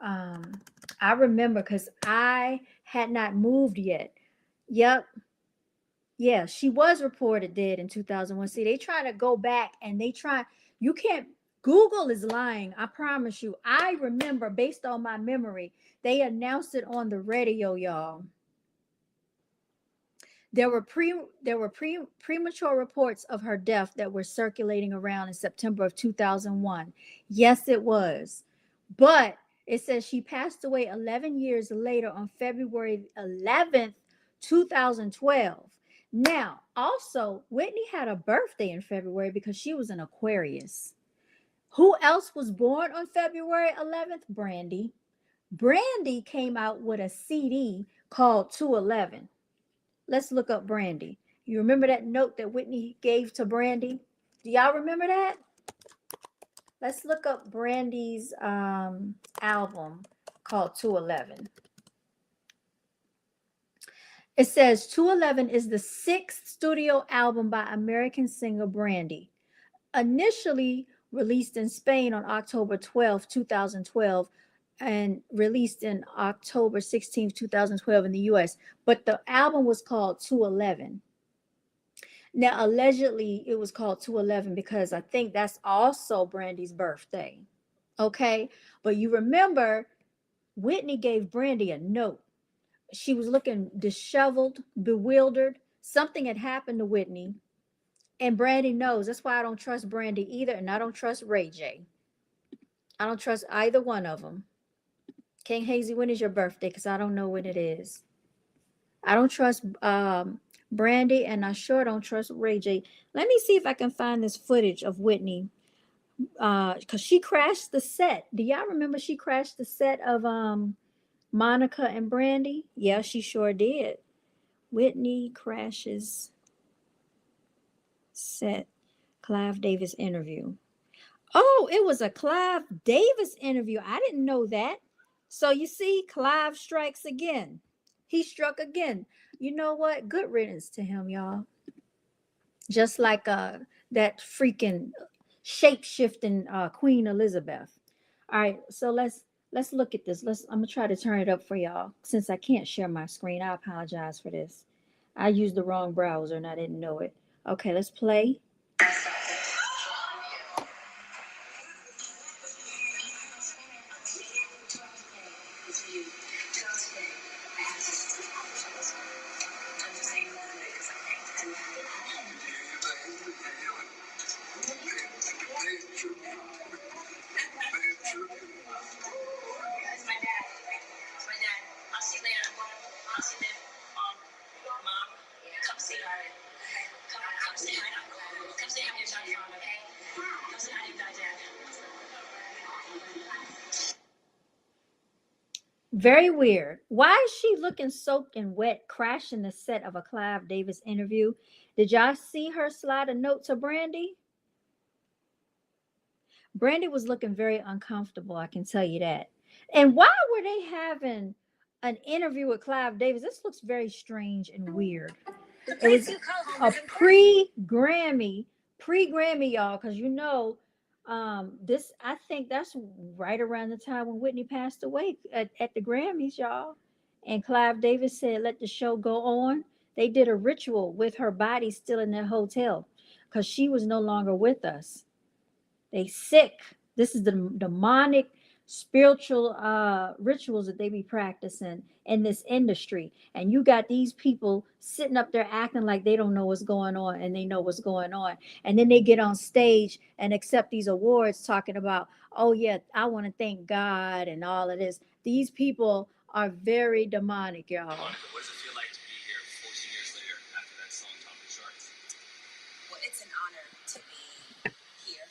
I remember because I had not moved yet. Yep. Yeah, she was reported dead in 2001. See, they try to go back and you can't, Google is lying. I promise you. I remember based on my memory, they announced it on the radio, y'all. Premature reports of her death that were circulating around in September of 2001. Yes, it was. But it says she passed away 11 years later on February 11th, 2012. Now, also, Whitney had a birthday in February because she was an Aquarius. Who else was born on February 11th? Brandy. Brandy came out with a CD called 211. Let's look up Brandy. You remember that note that Whitney gave to Brandy? Do y'all remember that? Let's look up Brandy's album called 211. It says 211 is the sixth studio album by American singer Brandy. Initially released in Spain on October 12, 2012, and released in October 16, 2012 in the US. But the album was called 211. Now, allegedly, it was called 211 because I think that's also Brandy's birthday. Okay. But you remember, Whitney gave Brandy a note. She was looking disheveled, bewildered. Something had happened to Whitney. And Brandy knows. That's why I don't trust Brandy either. And I don't trust Ray J. I don't trust either one of them. King Hazy, when is your birthday? Because I don't know when it is. I don't trust Brandy, and I sure don't trust Ray J. Let me see if I can find this footage of Whitney. Because she crashed the set. Do y'all remember she crashed the set of Monica and Brandy? Yeah, she sure did. Whitney crashes set. Clive Davis interview. Oh, it was a Clive Davis interview. I didn't know that. So you see, Clive strikes again. He struck again. You know what? Good riddance to him, y'all. Just like that freaking shape shifting Queen Elizabeth. All right, so let's look at this. I'm gonna try to turn it up for y'all. Since I can't share my screen, I apologize for this. I used the wrong browser and I didn't know it. Okay, let's play. Very weird. Why is she looking soaked and wet, crashing the set of a Clive Davis interview? Did y'all see her slide a note to Brandy? Brandy was looking very uncomfortable, I can tell you that. And why were they having an interview with Clive Davis? This looks very strange and weird. It was a pre-Grammy, y'all, because this I think that's right around the time when Whitney passed away at the Grammys, y'all. And Clive Davis said, "Let the show go on." They did a ritual with her body still in that hotel because she was no longer with us. They sick. This is the demonic spiritual rituals that they be practicing in this industry. And you got these people sitting up there acting like they don't know what's going on and they know what's going on. And then they get on stage and accept these awards talking about, oh yeah, I want to thank God and all of this. These people are very demonic, y'all.
Monica, what does it feel like to be here 14 years later after that song topped the charts?
Well, it's an honor to be here,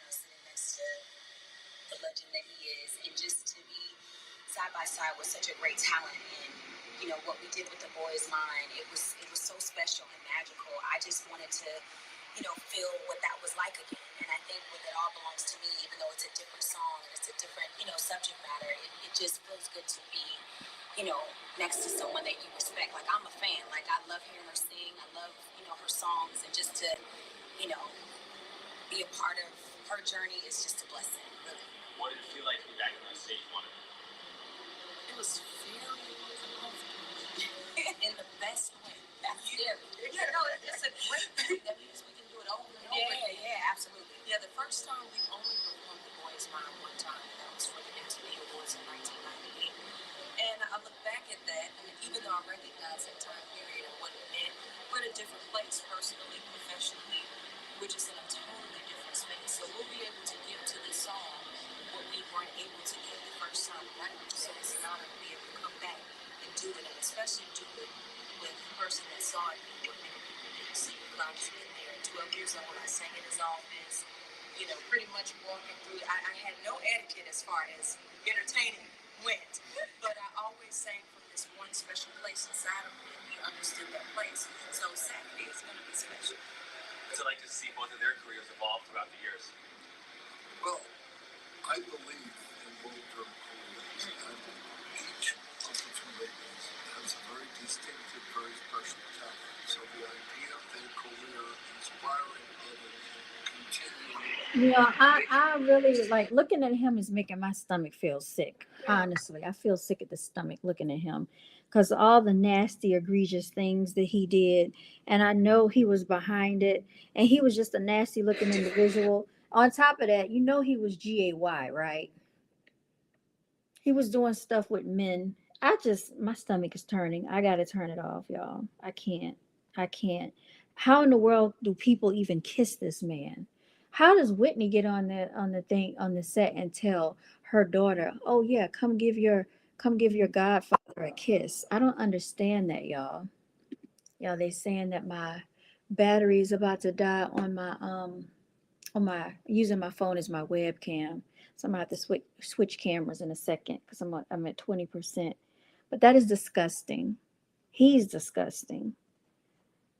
sitting next to the legend that he is, and just to be side by side with such a great talent. And what we did with The Boy's Mind, it was so special and magical. I just wanted to feel what that was like again. And I think when it all belongs to me, even though it's a different song and it's a different subject matter, it just feels good to be next to someone that you respect. Like, I'm a fan. Like, I love hearing her sing. I love her songs, and just to be a part of her journey is just a blessing, really.
What did it feel like to be back on stage, Monica?
It was very uncomfortable. In the best way. That's scary. Yeah, no, it's a great thing. That means we can do it over and over again. Yeah, absolutely. Yeah, the first time we only performed The Boy's Mind one time, and that was for the MTV Awards in 1998. And I look back at that, and even though I recognize that time period and what it meant, we're in a different place personally, professionally. We're just in a totally different space. So we'll be able to give to this song what we weren't able to give the first time around. So it's an honor to be able to come back and do it, and especially do it with the person that saw it before many people didn't see it. I was in there at 12 years old. I sang in his office, pretty much walking through. I had no etiquette as far as entertaining went, but I always sang from this one special place inside of me, and he understood that place. So Saturday is going to be special.
What's it like to see both of their careers evolve throughout the years?
Well, I believe in long-term careers, and each of the two ladies has a very distinctive, very special talent. So the idea of their career inspiring others, continuing.
I really like looking at him is making my stomach feel sick. Honestly, I feel sick at the stomach looking at him because all the nasty, egregious things that he did, and I know he was behind it, and he was just a nasty looking individual. On top of that, he was GAY, right? He was doing stuff with men. My stomach is turning. I gotta turn it off, y'all. I can't. I can't. How in the world do people even kiss this man? How does Whitney get on the set and tell her daughter, "Oh yeah, come give your godfather a kiss"? I don't understand that, y'all. Y'all, they saying that my battery is about to die on my using my phone as my webcam. So I'm gonna have to switch cameras in a second because I'm at 20%. But that is disgusting. He's disgusting.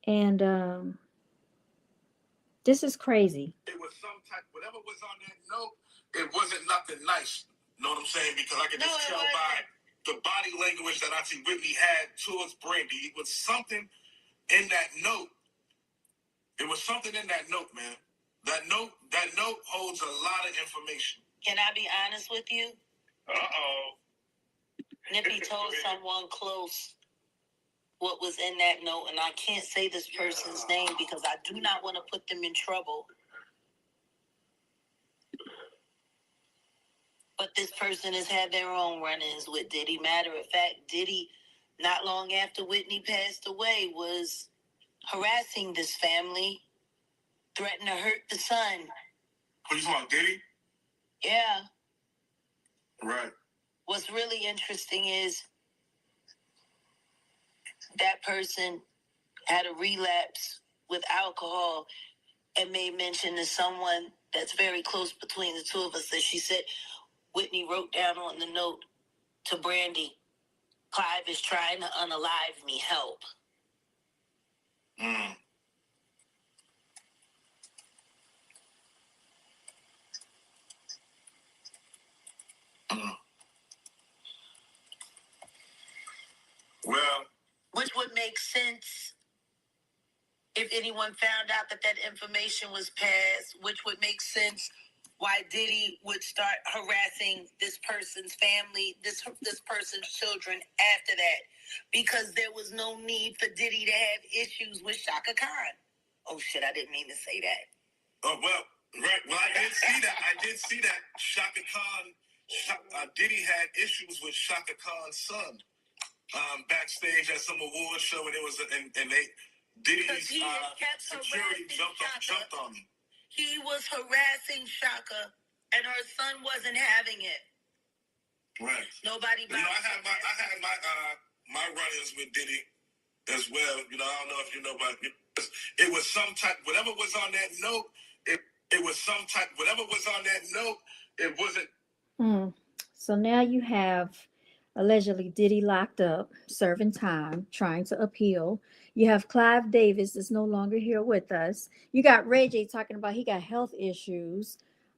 And this is crazy.
It was some type, whatever was on that note, it wasn't nothing nice. Know what I'm saying? Because I could just tell by the body language that I see Whitney had towards Brandy. It was something in that note. It was something in that note, man. That note holds a lot of information.
Can I be honest with you?
Uh-oh.
Nippy told someone close what was in that note, and I can't say this person's name because I do not want to put them in trouble. But this person has had their own run-ins with Diddy. Matter of fact, Diddy, not long after Whitney passed away, was harassing this family, threatened to hurt the son.
Who you talking about, Diddy?
Yeah.
Right.
What's really interesting is that person had a relapse with alcohol and made mention to someone that's very close between the two of us that she said Whitney wrote down on the note to Brandy, Clive is trying to unalive me, help.
Mm. Mm. Well,
which would make sense if anyone found out that information was passed, which would make sense why Diddy would start harassing this person's family, this person's children after that, because there was no need for Diddy to have issues with Shaka Khan. Oh shit, I didn't mean to say that.
Oh, well, right. Well, I did see that. Shaka Khan, Diddy had issues with Shaka Khan's son backstage at some award show, and it was, and they, Diddy's security jumped on him.
He was harassing Shaka, and her son wasn't having it.
Right.
Nobody.
I had my run-ins with Diddy as well. I don't know if you know, but it was some type. Whatever was on that note, it was some type. Whatever was on that note, it wasn't.
So now you have allegedly Diddy locked up, serving time, trying to appeal. You have Clive Davis that's no longer here with us. You got Ray J talking about he got health issues.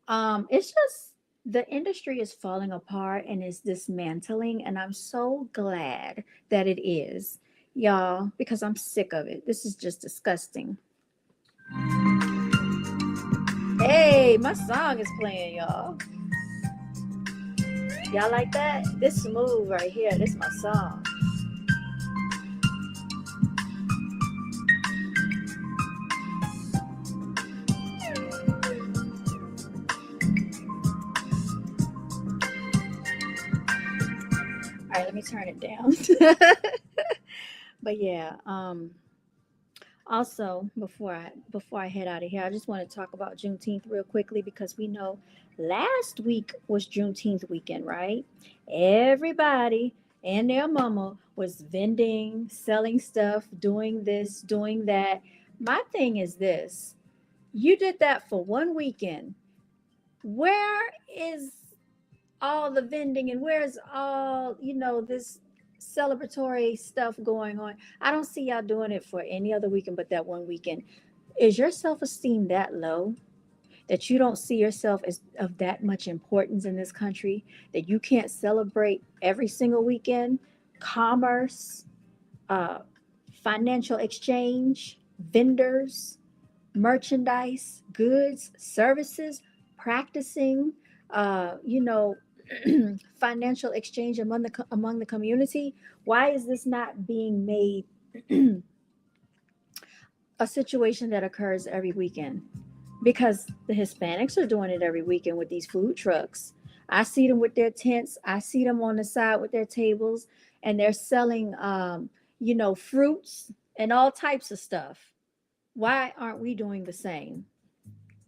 It's just the industry is falling apart and is dismantling, and I'm so glad that it is, y'all, because I'm sick of it. This is just disgusting. Hey, my song is playing, y'all. Y'all like that? This smooth right here. This is my song. All right, let me turn it down. But yeah, also before I head out of here, I just want to talk about Juneteenth real quickly because we know last week was Juneteenth weekend, right? Everybody and their mama was vending, selling stuff, doing this, doing that. My thing is this: you did that for one weekend. Where is all the vending and where's all this celebratory stuff going on? I don't see y'all doing it for any other weekend but that one weekend. Is your self-esteem that low that you don't see yourself as of that much importance in this country that you can't celebrate every single weekend? Commerce, uh, financial exchange, vendors, merchandise, goods, services, practicing, uh, you know, financial exchange among the community. Why is this not being made a situation that occurs every weekend? Because the Hispanics are doing it every weekend with these food trucks. I see them with their tents. I see them on the side with their tables, and they're selling, fruits and all types of stuff. Why aren't we doing the same?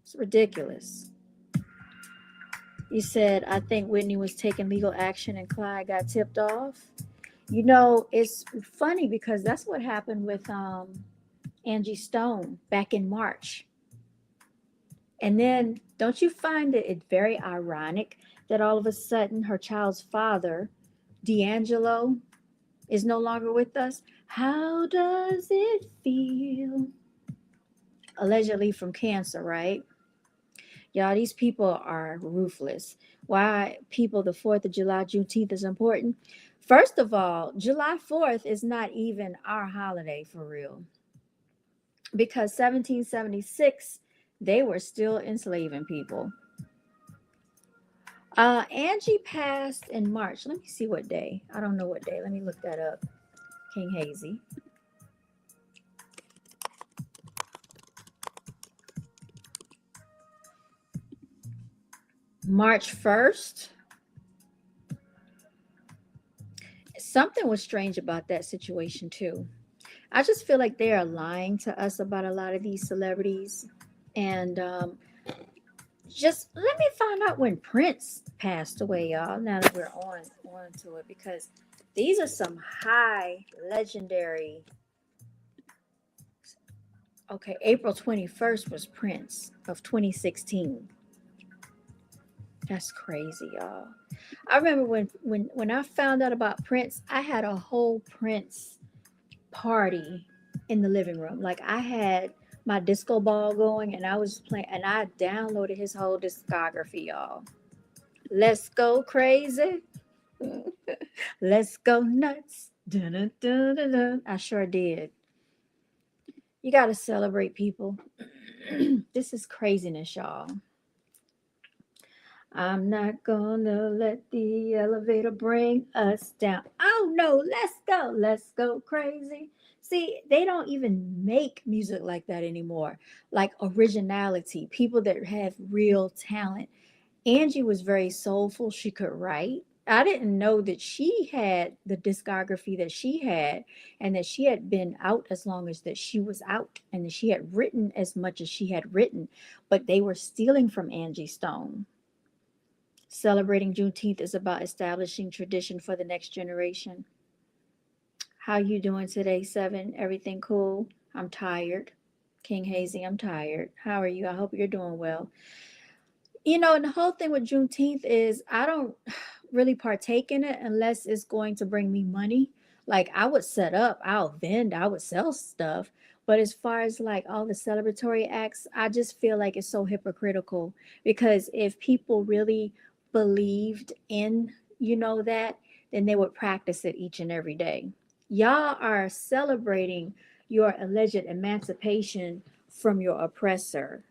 It's ridiculous. You said, I think Whitney was taking legal action and Clyde got tipped off. It's funny because that's what happened with Angie Stone back in March. And then don't you find it very ironic that all of a sudden her child's father, D'Angelo, is no longer with us? How does it feel? Allegedly from cancer, right? Y'all, these people are ruthless. Why people, the 4th of July, Juneteenth is important? First of all, July 4th is not even our holiday for real. Because 1776, They were still enslaving people. Angie passed in March. Let me see what day. I don't know what day. Let me look that up. King Hazy. March 1st. Something was strange about that situation too. I just feel like they are lying to us about a lot of these celebrities. And just let me find out when Prince passed away, y'all. Now that we're on to it, because these are some high legendary. Okay, April 21st was Prince of 2016. That's crazy, y'all. I remember when I found out about Prince, I had a whole Prince party in the living room. Like I had my disco ball going and I was playing and I downloaded his whole discography, y'all. Let's go crazy. Let's go nuts. Dun, dun, dun, dun, dun. I sure did. You got to celebrate people. This is craziness, y'all. I'm not gonna let the elevator bring us down. Oh no, let's go crazy. See, they don't even make music like that anymore. Like originality, people that have real talent. Angie was very soulful. She could write. I didn't know that she had the discography that she had and that she had been out as long as that she was out and that she had written as much as she had written, but they were stealing from Angie Stone. Celebrating Juneteenth is about establishing tradition for the next generation. How you doing today, Seven? Everything cool? I'm tired. King Hazy, I'm tired. How are you? I hope you're doing well. And the whole thing with Juneteenth is I don't really partake in it unless it's going to bring me money. Like I would set up, I'll vend, I would sell stuff. But as far as like all the celebratory acts, I just feel like it's so hypocritical because if people really believed in, that, then they would practice it each and every day. Y'all are celebrating your alleged emancipation from your oppressor.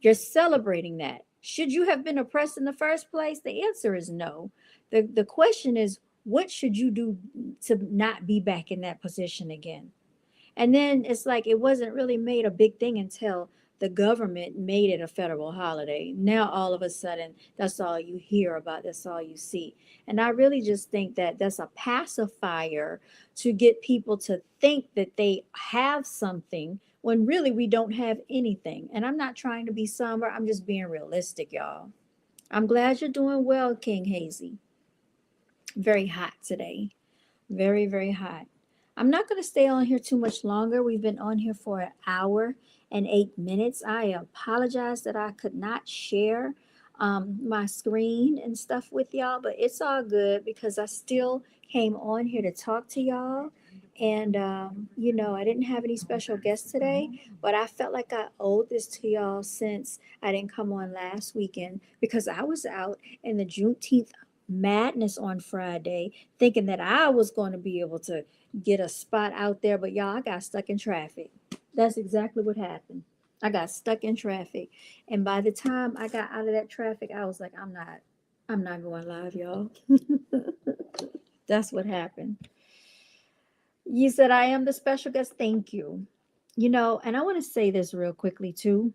You're celebrating that. Should you have been oppressed in the first place? The answer is no. The question is, what should you do to not be back in that position again? And then it's like it wasn't really made a big thing until the government made it a federal holiday. Now all of a sudden, that's all you hear about, that's all you see. And I really just think that that's a pacifier to get people to think that they have something when really we don't have anything. And I'm not trying to be somber, I'm just being realistic, y'all. I'm glad you're doing well, King Hazy. Very hot today. Very, very hot. I'm not going to stay on here too much longer. We've been on here for an hour and 8 minutes. I apologize that I could not share my screen and stuff with y'all, but it's all good because I still came on here to talk to y'all. And, I didn't have any special guests today, but I felt like I owed this to y'all since I didn't come on last weekend because I was out in the Juneteenth madness on Friday thinking that I was going to be able to get a spot out there, but y'all, I got stuck in traffic. That's exactly what happened. I got stuck in traffic. And by the time I got out of that traffic, I was like, I'm not going live, y'all. That's what happened. You said I am the special guest. Thank you. And I want to say this real quickly too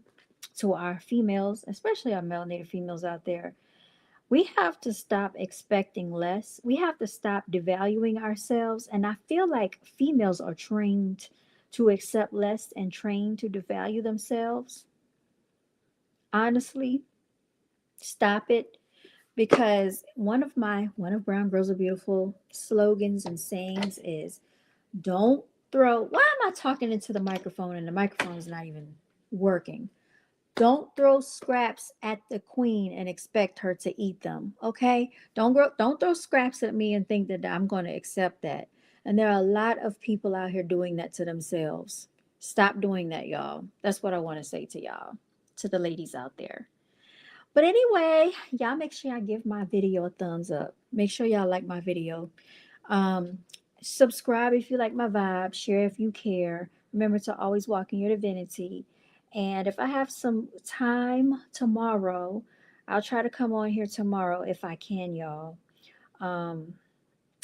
to our females, especially our melanated females out there. We have to stop expecting less. We have to stop devaluing ourselves. And I feel like females are trained to accept less and trained to devalue themselves. Honestly, stop it. Because one of Brown Girls Are Beautiful slogans and sayings is don't throw. Why am I talking into the microphone and the microphone is not even working? Don't throw scraps at the queen and expect her to eat them. Okay? Don't throw scraps at me and think that I'm going to accept that. And there are a lot of people out here doing that to themselves. Stop doing that, y'all. That's what I want to say to y'all, to the ladies out there. But anyway, y'all make sure y'all give my video a thumbs up. Make sure y'all like my video. Um, Subscribe if you like my vibe. Share if you care. Remember to always walk in your divinity. And if I have some time tomorrow, I'll try to come on here tomorrow if I can, y'all. Um,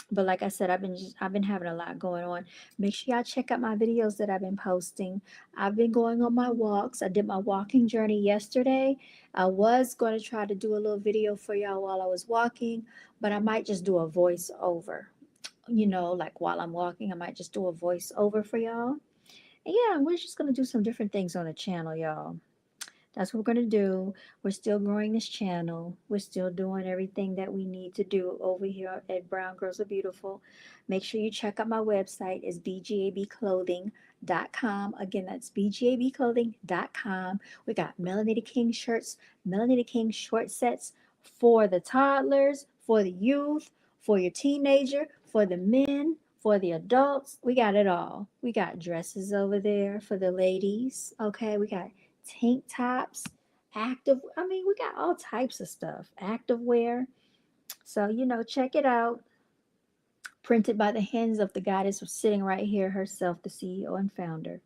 but like I said, I've been having a lot going on. Make sure y'all check out my videos that I've been posting. I've been going on my walks. I did my walking journey yesterday. I was going to try to do a little video for y'all while I was walking, but I might just do a voiceover. Like while I'm walking, I might just do a voiceover for y'all. And yeah, we're just gonna do some different things on the channel, y'all. That's what we're going to do. We're still growing this channel. We're still doing everything that we need to do over here at Brown Girls Are Beautiful. Make sure you check out my website. It's bgabclothing.com. Again, that's bgabclothing.com. We got Melanated King shirts, Melanated King short sets for the toddlers, for the youth, for your teenager, for the men, for the adults. We got it all. We got dresses over there for the ladies. Okay, we got tank tops, we got all types of stuff, active wear. So, check it out. Printed by the hands of the goddess who's sitting right here herself, the CEO and founder.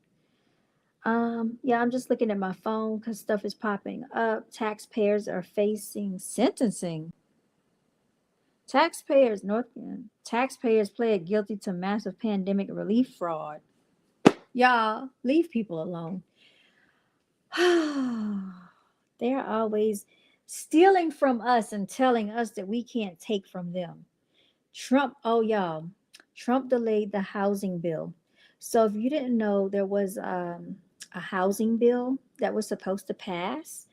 Yeah, I'm just looking at my phone because stuff is popping up. Taxpayers are facing sentencing. Taxpayers plead guilty to massive pandemic relief fraud. Y'all, leave people alone. They're always stealing from us and telling us that we can't take from them. Trump delayed the housing bill. So if you didn't know, there was a housing bill that was supposed to pass,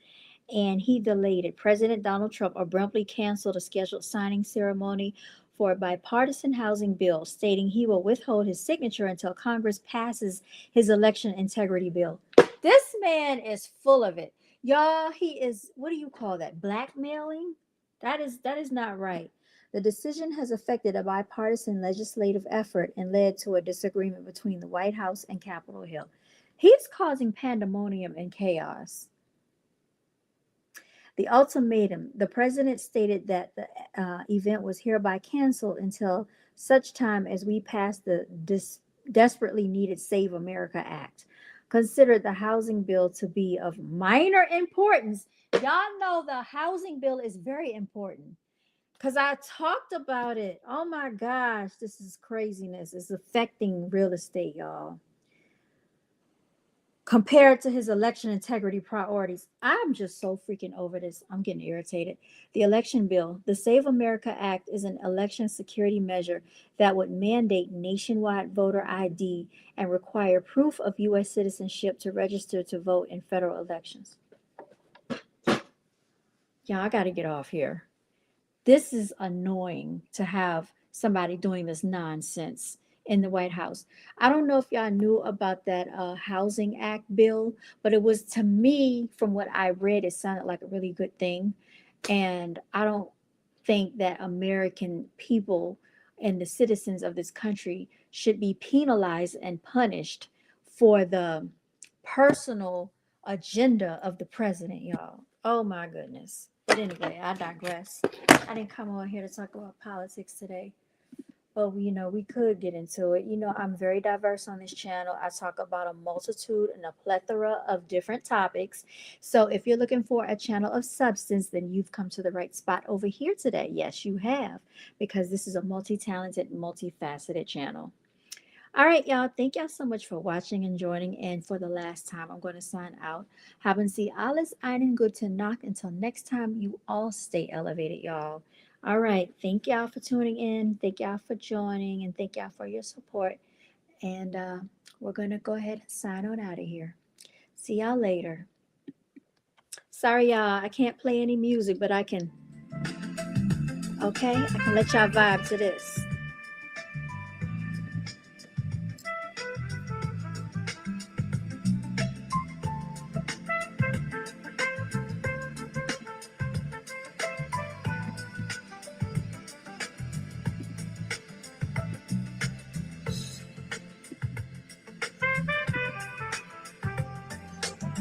and he delayed it. President Donald Trump abruptly canceled a scheduled signing ceremony for a bipartisan housing bill, stating he will withhold his signature until Congress passes his election integrity bill. This man is full of it. Y'all, he is, what do you call that? Blackmailing? That is not right. The decision has affected a bipartisan legislative effort and led to a disagreement between the White House and Capitol Hill. He's causing pandemonium and chaos. The ultimatum, the president stated that the event was hereby canceled until such time as we pass the desperately needed Save America Act. Considered the housing bill to be of minor importance. Y'all know the housing bill is very important because I talked about it. Oh my gosh, this is craziness. It's affecting real estate, y'all. Compared to his election integrity priorities. I'm just so freaking over this. I'm getting irritated. The election bill, the Save America Act, is an election security measure that would mandate nationwide voter ID and require proof of U.S. citizenship to register to vote in federal elections. Yeah, I got to get off here. This is annoying to have somebody doing this nonsense in the White House. I don't know if y'all knew about that Housing Act bill, but it was, to me, from what I read, it sounded like a really good thing. And I don't think that American people and the citizens of this country should be penalized and punished for the personal agenda of the president, y'all. Oh my goodness. But anyway, I digress. I didn't come on here to talk about politics today. But we could get into it. I'm very diverse on this channel. I talk about a multitude and a plethora of different topics. So if you're looking for a channel of substance, then you've come to the right spot over here today. Yes, you have, because this is a multi-talented, multifaceted channel. All right, y'all. Thank y'all so much for watching and joining. And for the last time, I'm going to sign out. Haben Sie alles einen guten Nacht. Until next time, you all stay elevated, y'all. All right. Thank y'all for tuning in. Thank y'all for joining. And thank y'all for your support. And we're going to go ahead and sign on out of here. See y'all later. Sorry, y'all. I can't play any music, but I can. Okay? I can let y'all vibe to this.